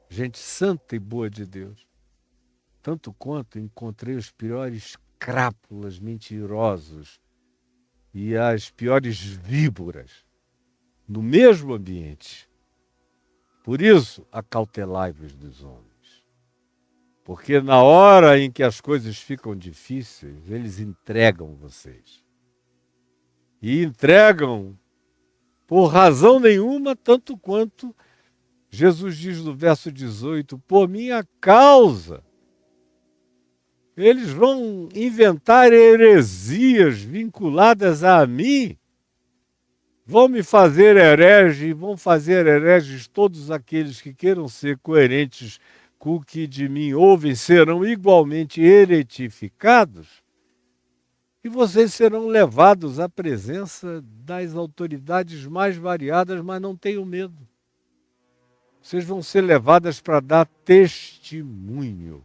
Gente santa e boa de Deus. Tanto quanto encontrei os piores crápulas mentirosos e as piores víboras no mesmo ambiente. Por isso, acautelai-vos dos homens. Porque na hora em que as coisas ficam difíceis, eles entregam vocês. E entregam por razão nenhuma, tanto quanto Jesus diz no verso 18, por minha causa. Eles vão inventar heresias vinculadas a mim. Vão me fazer herege, vão fazer hereges todos aqueles que queiram ser coerentes com o que de mim ouvem, serão igualmente heretificados. E vocês serão levados à presença das autoridades mais variadas, mas não tenham medo. Vocês vão ser levadas para dar testemunho,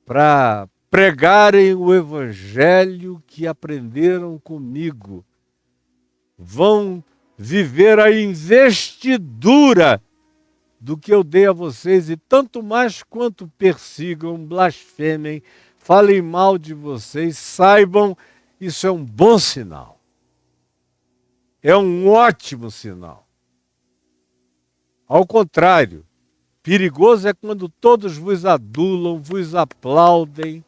para pregarem o evangelho que aprenderam comigo. Vão viver a investidura do que eu dei a vocês, e tanto mais quanto persigam, blasfemem, falem mal de vocês, saibam, isso é um bom sinal. É um ótimo sinal. Ao contrário, perigoso é quando todos vos adulam, vos aplaudem,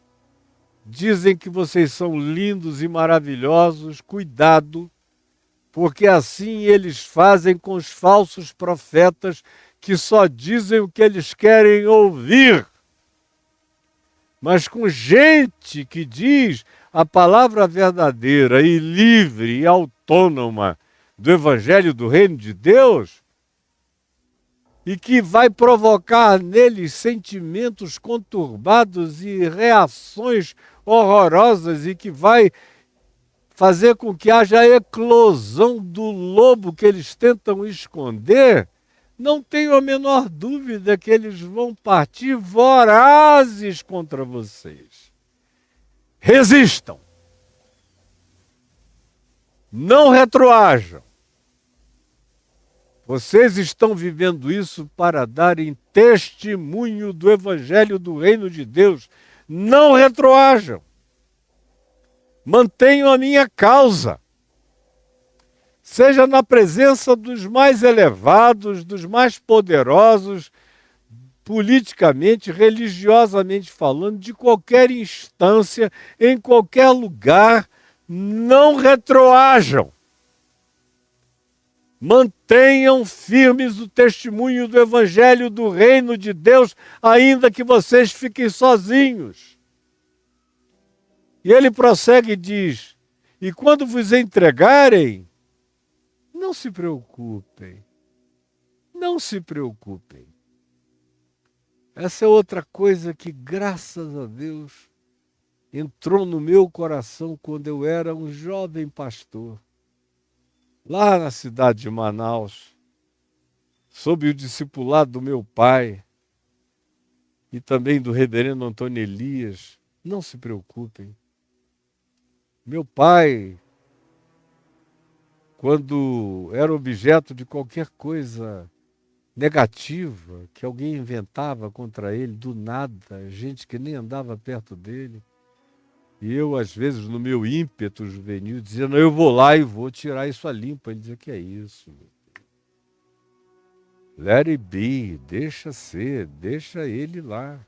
dizem que vocês são lindos e maravilhosos. Cuidado, porque assim eles fazem com os falsos profetas que só dizem o que eles querem ouvir. Mas com gente que diz a palavra verdadeira e livre e autônoma do Evangelho do Reino de Deus, e que vai provocar neles sentimentos conturbados e reações horrorosas, e que vai fazer com que haja a eclosão do lobo que eles tentam esconder, não tenho a menor dúvida que eles vão partir vorazes contra vocês. Resistam. Não retroajam. Vocês estão vivendo isso para darem testemunho do Evangelho do Reino de Deus. Não retroajam. Mantenham a minha causa. Seja na presença dos mais elevados, dos mais poderosos, politicamente, religiosamente falando, de qualquer instância, em qualquer lugar, não retroajam. Mantenham firmes o testemunho do Evangelho do Reino de Deus, ainda que vocês fiquem sozinhos. E ele prossegue e diz, e quando vos entregarem, não se preocupem. Não se preocupem. Essa é outra coisa que, graças a Deus, entrou no meu coração quando eu era um jovem pastor. Lá na cidade de Manaus, sob o discipulado do meu pai e também do reverendo Antônio Elias, não se preocupem. Meu pai, quando era objeto de qualquer coisa negativa que alguém inventava contra ele, do nada, gente que nem andava perto dele, e eu, às vezes, no meu ímpeto juvenil, dizia, não, eu vou lá e vou tirar isso a limpo. Ele dizia, que é isso? Let it be, deixa ser, deixa ele lá.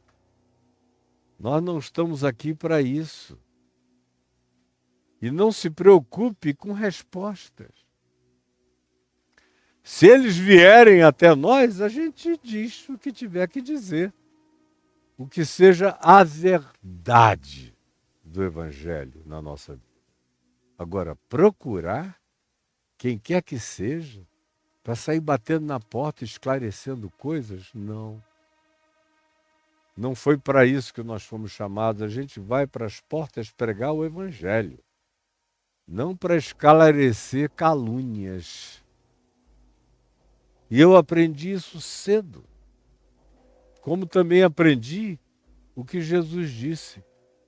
Nós não estamos aqui para isso. E não se preocupe com respostas. Se eles vierem até nós, a gente diz o que tiver que dizer. o que seja a verdade do Evangelho na nossa vida. Agora, procurar quem quer que seja para sair batendo na porta, esclarecendo coisas, não. Não foi para isso que nós fomos chamados. A gente vai para as portas pregar o Evangelho, não para esclarecer calúnias. E eu aprendi isso cedo. Como também aprendi o que Jesus disse.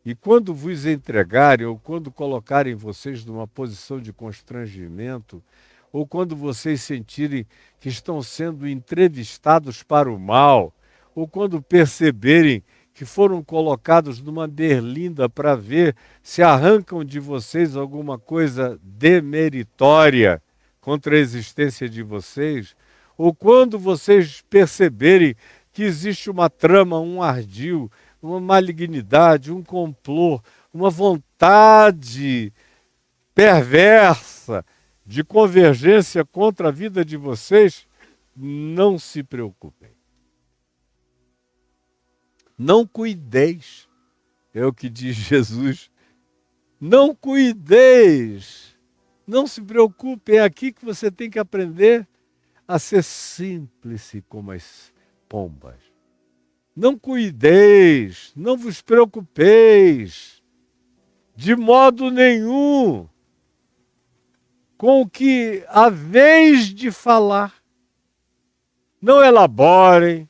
E quando vos entregarem, ou quando colocarem vocês numa posição de constrangimento, ou quando vocês sentirem que estão sendo entrevistados para o mal, ou quando perceberem que foram colocados numa berlinda para ver se arrancam de vocês alguma coisa demeritória contra a existência de vocês, ou quando vocês perceberem que existe uma trama, um ardil, uma malignidade, um complô, uma vontade perversa de convergência contra a vida de vocês, não se preocupem. Não cuideis, é o que diz Jesus. Não cuideis, não se preocupem, é aqui que você tem que aprender a ser simples como as pombas. Não cuideis, não vos preocupeis, de modo nenhum, com o que haveis de falar. Não elaborem,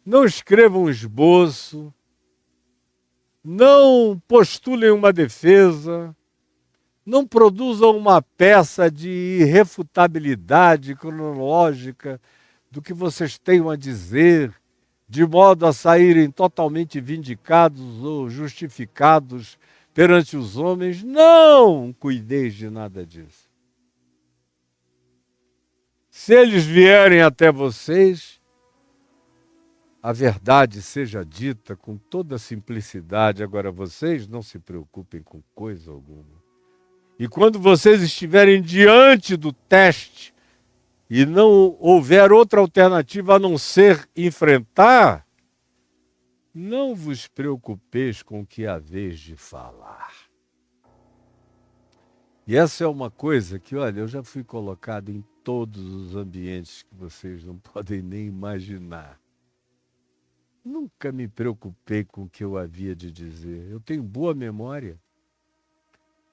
não escrevam um esboço, não postulem uma defesa, não produzam uma peça de irrefutabilidade cronológica do que vocês tenham a dizer, de modo a saírem totalmente vindicados ou justificados perante os homens. Não cuideis de nada disso. Se eles vierem até vocês, a verdade seja dita com toda simplicidade. Agora, vocês não se preocupem com coisa alguma. E quando vocês estiverem diante do teste e não houver outra alternativa a não ser enfrentar, não vos preocupeis com o que haveis de falar. E essa é uma coisa que, olha, eu já fui colocado em todos os ambientes que vocês não podem nem imaginar. Nunca me preocupei com o que eu havia de dizer. Eu tenho boa memória.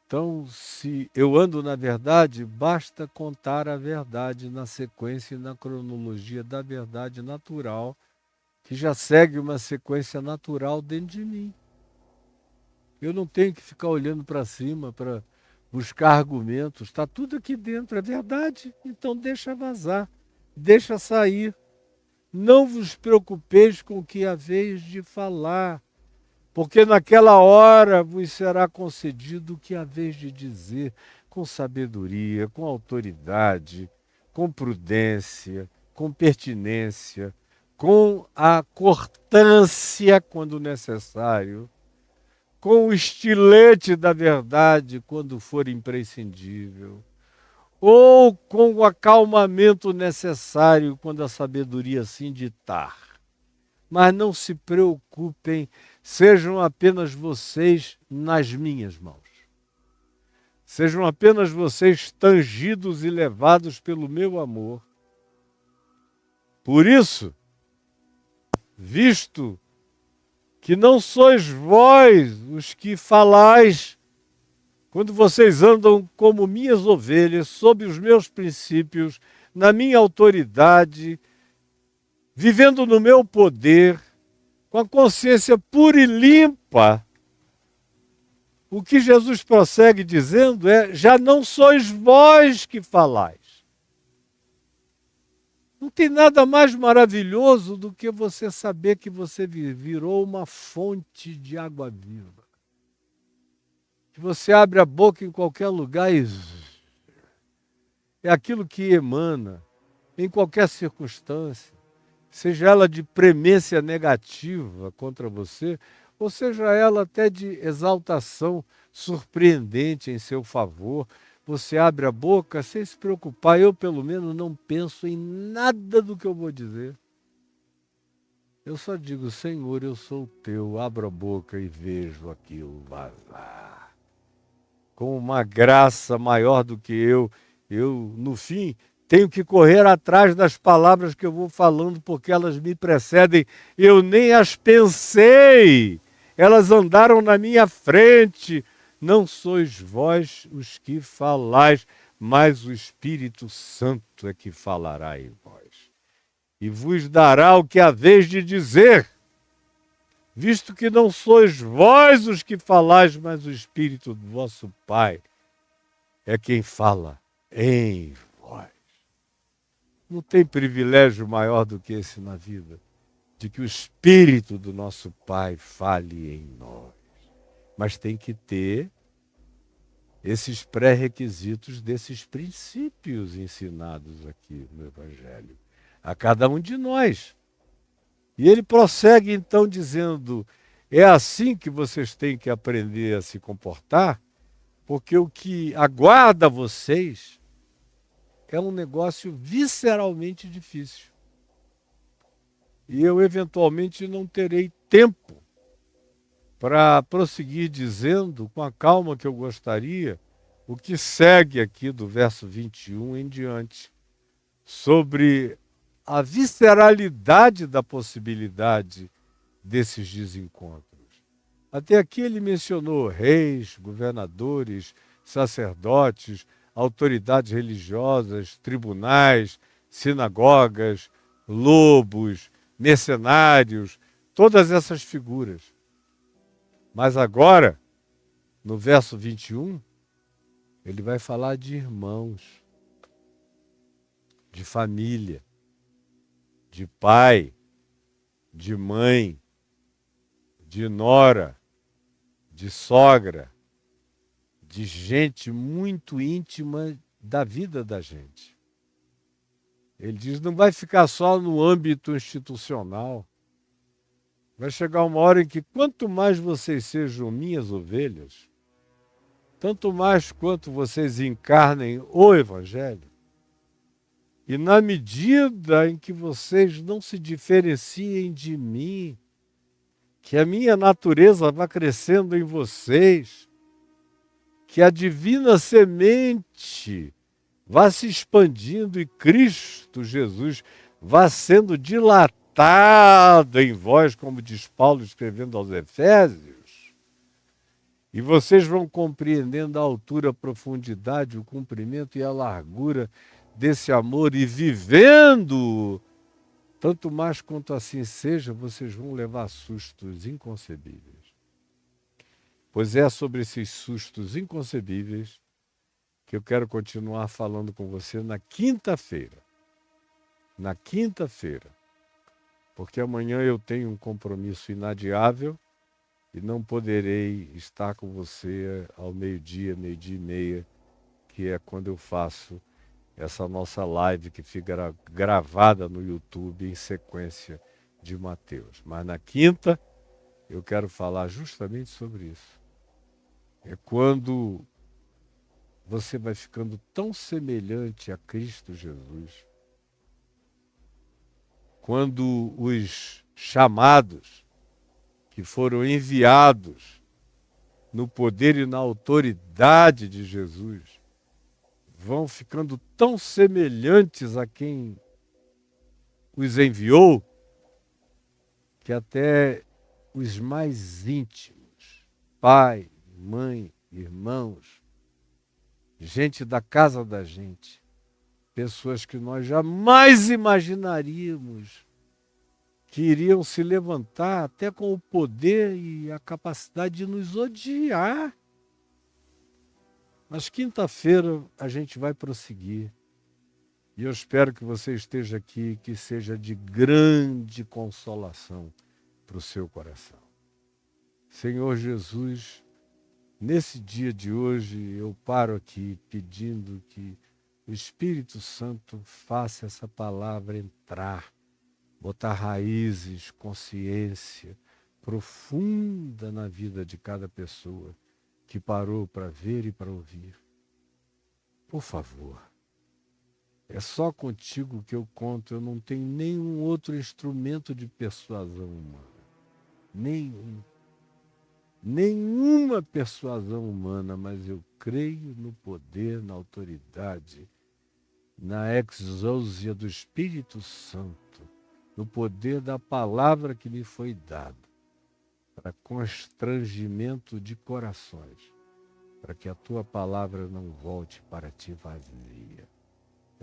Então, se eu ando na verdade, basta contar a verdade na sequência e na cronologia da verdade natural, que já segue uma sequência natural dentro de mim. Eu não tenho que ficar olhando para cima para buscar argumentos. Está tudo aqui dentro, é verdade. Então deixa vazar, deixa sair. Não vos preocupeis com o que haveis de falar, porque naquela hora vos será concedido o que haveis de dizer, com sabedoria, com autoridade, com prudência, com pertinência, com a cortância quando necessário, com o estilete da verdade quando for imprescindível, ou com o acalmamento necessário quando a sabedoria assim ditar. Mas não se preocupem, sejam apenas vocês nas minhas mãos. Sejam apenas vocês tangidos e levados pelo meu amor. Por isso, visto que não sois vós os que falais, quando vocês andam como minhas ovelhas, sob os meus princípios, na minha autoridade, vivendo no meu poder, com a consciência pura e limpa, o que Jesus prossegue dizendo é: já não sois vós que falais. Não tem nada mais maravilhoso do que você saber que você virou uma fonte de água viva. Que você abre a boca em qualquer lugar e é aquilo que emana em qualquer circunstância, seja ela de premência negativa contra você, ou seja ela até de exaltação surpreendente em seu favor. Você abre a boca sem se preocupar. Eu, pelo menos, não penso em nada do que eu vou dizer. Eu só digo, Senhor, eu sou teu, abro a boca e vejo aquilo vazar. Com uma graça maior do que eu, no fim, tenho que correr atrás das palavras que eu vou falando, porque elas me precedem. Eu nem as pensei, elas andaram na minha frente. Não sois vós os que falais, mas o Espírito Santo é que falará em vós. E vos dará o que haveis de dizer, visto que não sois vós os que falais, mas o Espírito do vosso Pai é quem fala em vós. Não tem privilégio maior do que esse na vida, de que o Espírito do nosso Pai fale em nós. Mas tem que ter esses pré-requisitos desses princípios ensinados aqui no Evangelho a cada um de nós. E ele prossegue então dizendo, é assim que vocês têm que aprender a se comportar, porque o que aguarda vocês é um negócio visceralmente difícil. E eu eventualmente não terei tempo para prosseguir dizendo, com a calma que eu gostaria, o que segue aqui do verso 21 em diante, sobre a visceralidade da possibilidade desses desencontros. Até aqui ele mencionou reis, governadores, sacerdotes, autoridades religiosas, tribunais, sinagogas, lobos, mercenários, todas essas figuras. Mas agora, no verso 21, ele vai falar de irmãos, de família, de pai, de mãe, de nora, de sogra, de gente muito íntima da vida da gente. Ele diz, não vai ficar só no âmbito institucional. Vai chegar uma hora em que quanto mais vocês sejam minhas ovelhas, tanto mais quanto vocês encarnem o Evangelho, e na medida em que vocês não se diferenciem de mim, que a minha natureza vá crescendo em vocês, que a divina semente vá se expandindo e Cristo Jesus vá sendo dilatado em vós, como diz Paulo escrevendo aos Efésios, e vocês vão compreendendo a altura, a profundidade, o comprimento e a largura desse amor e vivendo, tanto mais quanto assim seja, vocês vão levar sustos inconcebíveis. Pois é sobre esses sustos inconcebíveis que eu quero continuar falando com você na quinta-feira. Na quinta-feira. Porque amanhã eu tenho um compromisso inadiável e não poderei estar com você ao meio-dia, meio-dia e meia, que é quando eu faço essa nossa live que fica gravada no YouTube em sequência de Mateus. Mas na quinta eu quero falar justamente sobre isso. É quando você vai ficando tão semelhante a Cristo Jesus, quando os chamados que foram enviados no poder e na autoridade de Jesus vão ficando tão semelhantes a quem os enviou, que até os mais íntimos, pai, mãe, irmãos, gente da casa da gente, pessoas que nós jamais imaginaríamos que iriam se levantar até com o poder e a capacidade de nos odiar. Mas quinta-feira a gente vai prosseguir. E eu espero que você esteja aqui, que seja de grande consolação para o seu coração. Senhor Jesus, nesse dia de hoje eu paro aqui pedindo que o Espírito Santo faça essa palavra entrar, botar raízes, consciência profunda na vida de cada pessoa que parou para ver e para ouvir. Por favor, É só contigo que eu conto. Eu não tenho nenhum outro instrumento de persuasão humana. Nenhum. Nenhuma persuasão humana, mas eu creio no poder, na autoridade, na exousia do Espírito Santo, no poder da palavra que me foi dada, para constrangimento de corações, para que a tua palavra não volte para ti vazia.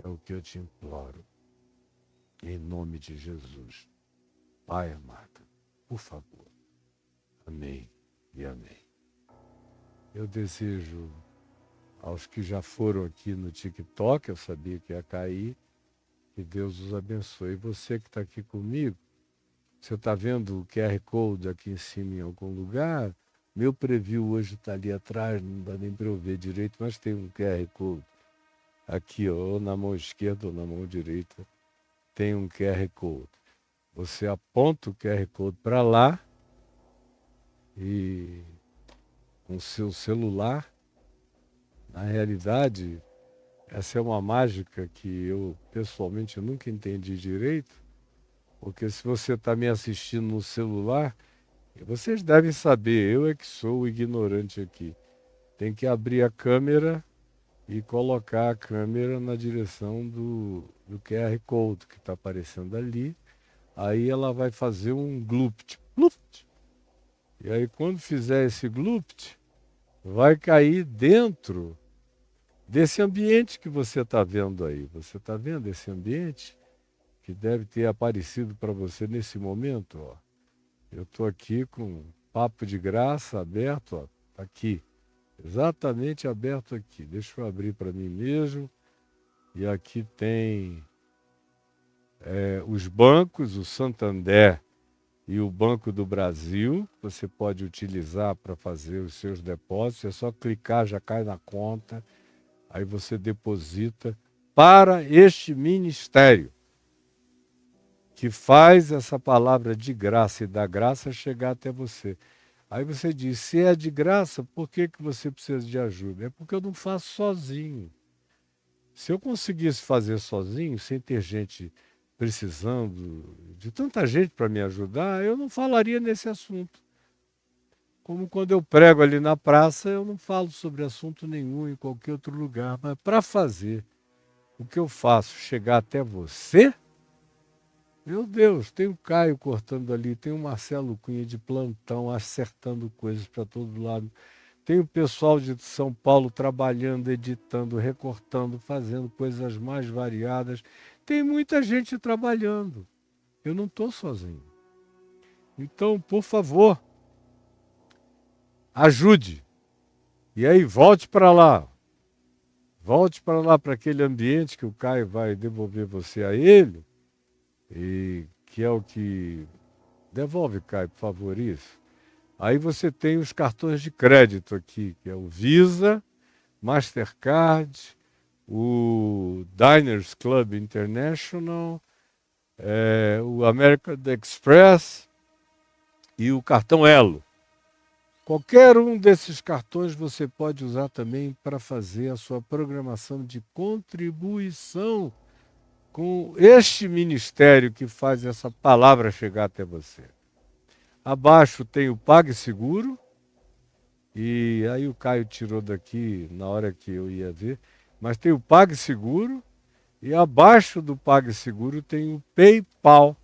É o que eu te imploro, em nome de Jesus. Pai amado, por favor. Amém e amém. Eu desejo aos que já foram aqui no TikTok, eu sabia que ia cair, que Deus os abençoe. E você que está aqui comigo, você está vendo o QR Code aqui em cima em algum lugar? Meu preview hoje está ali atrás, não dá nem para eu ver direito, mas tem um QR Code. Aqui, ó, ou na mão esquerda ou na mão direita, tem um QR Code. Você aponta o QR Code para lá e com o seu celular, na realidade, essa é uma mágica que eu pessoalmente nunca entendi direito, porque se você está me assistindo no celular, vocês devem saber, eu é que sou o ignorante aqui. Tem que abrir a câmera e colocar a câmera na direção do QR Code que está aparecendo ali. Aí ela vai fazer um glupt, glupt. E aí quando fizer esse glupt, vai cair dentro desse ambiente que você está vendo aí. Você está vendo esse ambiente que deve ter aparecido para você nesse momento? Ó. Eu estou aqui com papo de graça aberto, ó, aqui. Exatamente aberto aqui. Deixa eu abrir para mim mesmo. E aqui tem os bancos, o Santander e o Banco do Brasil. Você pode utilizar para fazer os seus depósitos. É só clicar, já cai na conta. Aí você deposita para este ministério que faz essa palavra de graça e da graça chegar até você. Aí você diz, se é de graça, por que você precisa de ajuda? É porque eu não faço sozinho. Se eu conseguisse fazer sozinho, sem ter gente precisando de tanta gente para me ajudar, eu não falaria nesse assunto. Como quando eu prego ali na praça, eu não falo sobre assunto nenhum em qualquer outro lugar. Mas para fazer o que eu faço chegar até você, meu Deus, tem o Caio cortando ali, tem o Marcelo Cunha de plantão, acertando coisas para todo lado. Tem o pessoal de São Paulo trabalhando, editando, recortando, fazendo coisas mais variadas. Tem muita gente trabalhando. Eu não estou sozinho. Então, por favor, ajude. E aí, volte para lá. Volte para lá, para aquele ambiente que o Caio vai devolver você a ele. E que é o que... Devolve, Caio, por favor, isso. Aí você tem os cartões de crédito aqui, que é o Visa, Mastercard, o Diners Club International, o American Express e o cartão Elo. Qualquer um desses cartões você pode usar também para fazer a sua programação de contribuição com este ministério que faz essa palavra chegar até você. Abaixo tem o PagSeguro, e aí o Caio tirou daqui na hora que eu ia ver, mas tem o PagSeguro, e abaixo do PagSeguro tem o PayPal,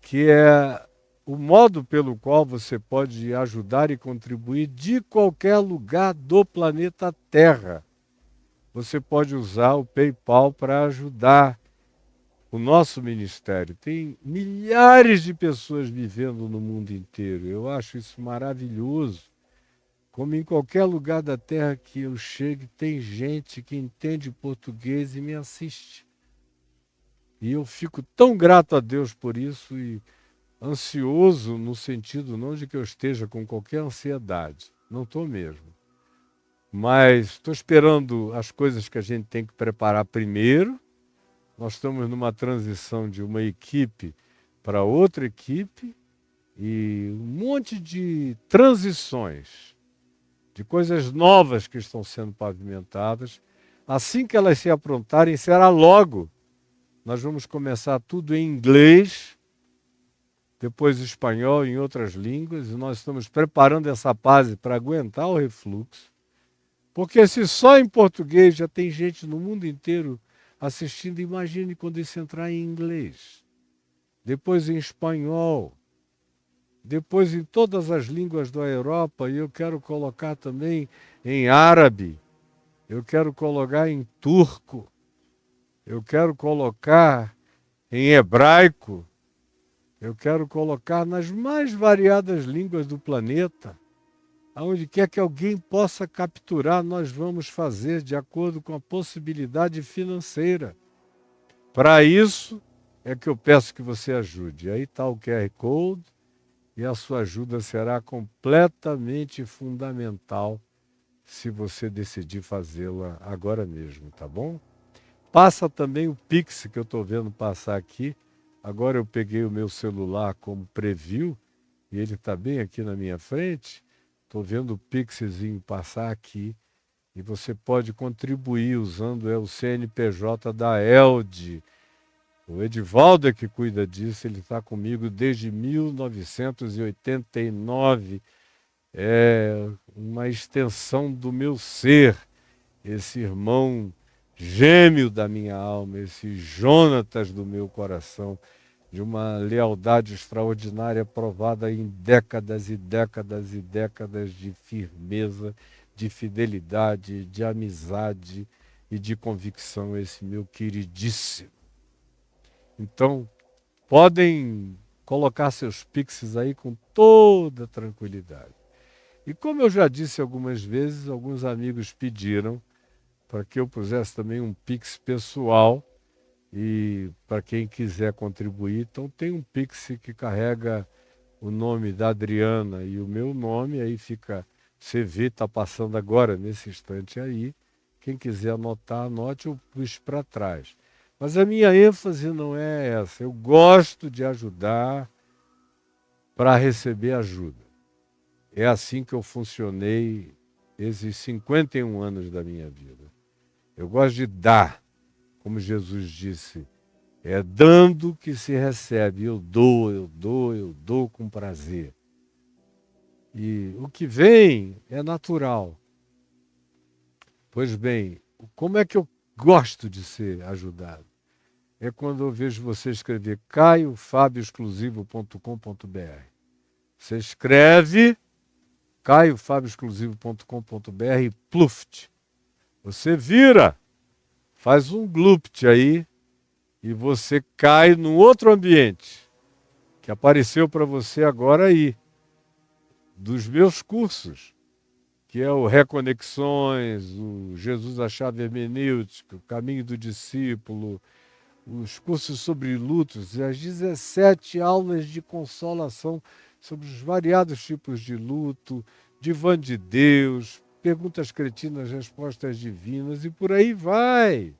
que é o modo pelo qual você pode ajudar e contribuir de qualquer lugar do planeta Terra. Você pode usar o PayPal para ajudar o nosso ministério. Tem milhares de pessoas vivendo no mundo inteiro. Eu acho isso maravilhoso. Como em qualquer lugar da Terra que eu chegue, tem gente que entende português e me assiste. E eu fico tão grato a Deus por isso e ansioso no sentido não de que eu esteja com qualquer ansiedade. Não estou mesmo. Mas estou esperando as coisas que a gente tem que preparar primeiro. Nós estamos numa transição de uma equipe para outra equipe e um monte de transições, de coisas novas que estão sendo pavimentadas. Assim que elas se aprontarem, será logo. Nós vamos começar tudo em inglês, depois espanhol, em outras línguas, e nós estamos preparando essa base para aguentar o refluxo. Porque se só em português já tem gente no mundo inteiro assistindo, imagine quando isso entrar em inglês, depois em espanhol, depois em todas as línguas da Europa, e eu quero colocar também em árabe, eu quero colocar em turco, eu quero colocar em hebraico, eu quero colocar nas mais variadas línguas do planeta. Aonde quer que alguém possa capturar, nós vamos fazer de acordo com a possibilidade financeira. Para isso é que eu peço que você ajude. Aí está o QR Code e a sua ajuda será completamente fundamental se você decidir fazê-la agora mesmo, tá bom? Passa também o Pix que eu estou vendo passar aqui. Agora eu peguei o meu celular como preview e ele está bem aqui na minha frente. Estou vendo o Pixzinho passar aqui e você pode contribuir usando o CNPJ da Elde. O Edivaldo é que cuida disso, ele está comigo desde 1989. É uma extensão do meu ser, esse irmão gêmeo da minha alma, esse Jonatas do meu coração, de uma lealdade extraordinária provada em décadas e décadas e décadas de firmeza, de fidelidade, de amizade e de convicção, esse meu queridíssimo. Então, podem colocar seus pixes aí com toda tranquilidade. E como eu já disse algumas vezes, alguns amigos pediram para que eu pusesse também um pix pessoal. E para quem quiser contribuir, então tem um Pix que carrega o nome da Adriana e o meu nome, aí fica, você vê, está passando agora, nesse instante aí. Quem quiser anotar, anote ou puxe para trás. Mas a minha ênfase não é essa, eu gosto de ajudar para receber ajuda. É assim que eu funcionei esses 51 anos da minha vida. Eu gosto de dar. Como Jesus disse, é dando que se recebe. Eu dou com prazer. E o que vem é natural. Pois bem, como é que eu gosto de ser ajudado? É quando eu vejo você escrever caiofabioexclusivo.com.br. Você escreve caiofabioexclusivo.com.br e pluft. Você vira. Faz um glupt aí e você cai num outro ambiente que apareceu para você agora aí, dos meus cursos, que é o Reconexões, o Jesus a Chave Hermenêutica, o Caminho do Discípulo, os cursos sobre lutos e as 17 aulas de consolação sobre os variados tipos de luto, divã de Deus, perguntas cretinas, respostas divinas e por aí vai.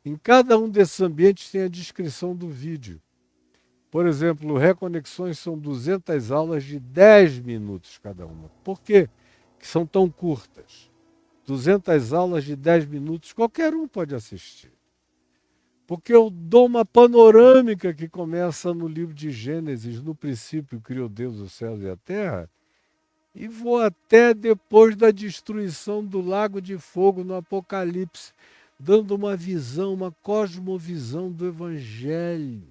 Em cada um desses ambientes tem a descrição do vídeo. Por exemplo, Reconexões são 200 aulas de 10 minutos cada uma. Por quê que são tão curtas? 200 aulas de 10 minutos, qualquer um pode assistir. Porque eu dou uma panorâmica que começa no livro de Gênesis, no princípio criou Deus os céus e a terra, e vou até depois da destruição do lago de fogo no Apocalipse, dando uma visão, uma cosmovisão do Evangelho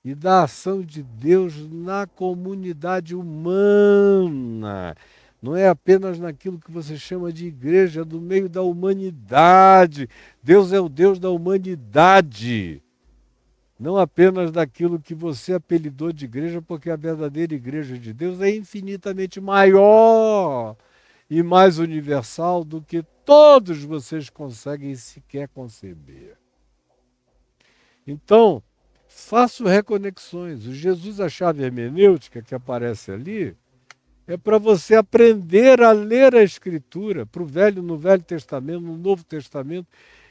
e da ação de Deus na comunidade humana. Não é apenas naquilo que você chama de igreja, é do meio da humanidade. Deus é o Deus da humanidade. Não apenas daquilo que você apelidou de igreja, porque a verdadeira igreja de Deus é infinitamente maior e mais universal do que todos vocês conseguem sequer conceber. Então, faço reconexões. O Jesus, a chave hermenêutica que aparece ali, é para você aprender a ler a Escritura, no Velho Testamento, no Novo Testamento,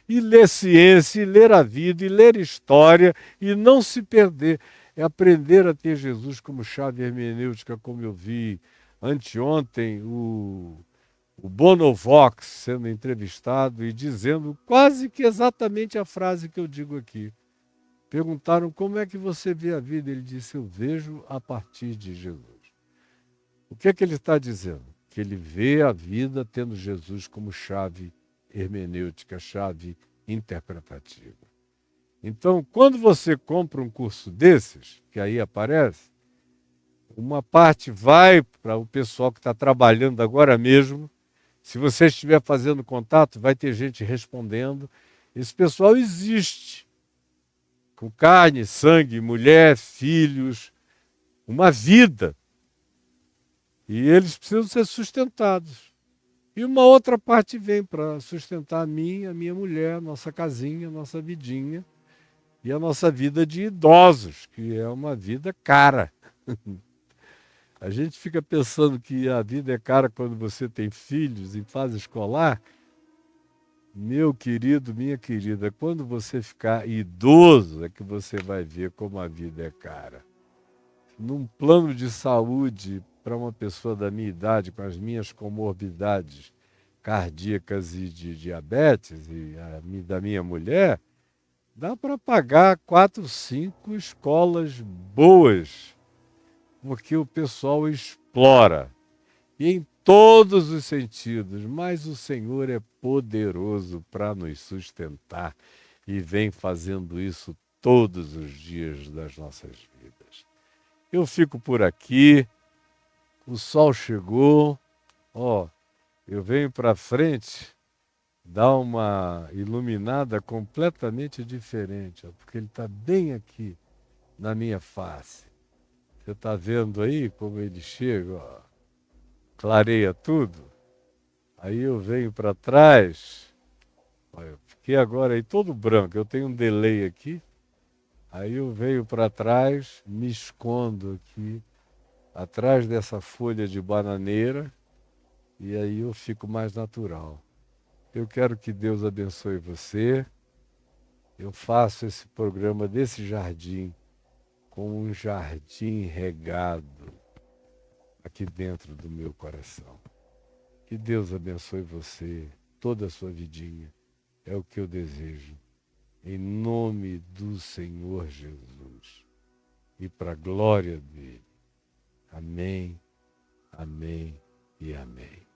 e ler ciência, e ler a vida, e ler história, e não se perder. É aprender a ter Jesus como chave hermenêutica, como eu vi anteontem, o o Bonovox sendo entrevistado e dizendo quase que exatamente a frase que eu digo aqui. Perguntaram como é que você vê a vida. Ele disse, eu vejo a partir de Jesus. O que é que ele está dizendo? Que ele vê a vida tendo Jesus como chave hermenêutica, chave interpretativa. Então, quando você compra um curso desses, que aí aparece, uma parte vai para o pessoal que está trabalhando agora mesmo. Se você estiver fazendo contato, vai ter gente respondendo. Esse pessoal existe, com carne, sangue, mulher, filhos, uma vida. E eles precisam ser sustentados. E uma outra parte vem para sustentar a minha mulher, nossa casinha, nossa vidinha e a nossa vida de idosos, que é uma vida cara. A gente fica pensando que a vida é cara quando você tem filhos em fase escolar. Meu querido, minha querida, quando você ficar idoso é que você vai ver como a vida é cara. Num plano de saúde para uma pessoa da minha idade, com as minhas comorbidades cardíacas e de diabetes, da minha mulher, dá para pagar 4, 5 escolas boas, porque o pessoal explora. E em todos os sentidos, mas o Senhor é poderoso para nos sustentar e vem fazendo isso todos os dias das nossas vidas. Eu fico por aqui, o sol chegou, ó, eu venho para frente, dar uma iluminada completamente diferente, ó, porque ele está bem aqui na minha face. Você está vendo aí como ele chega, ó, clareia tudo. Aí eu venho para trás, olha, eu fiquei agora aí todo branco, eu tenho um delay aqui, aí eu venho para trás, me escondo aqui, atrás dessa folha de bananeira, e aí eu fico mais natural. Eu quero que Deus abençoe você. Eu faço esse programa desse jardim como um jardim regado aqui dentro do meu coração. Que Deus abençoe você, toda a sua vidinha. É o que eu desejo. Em nome do Senhor Jesus. E para a glória dele. Amém, amém e amém.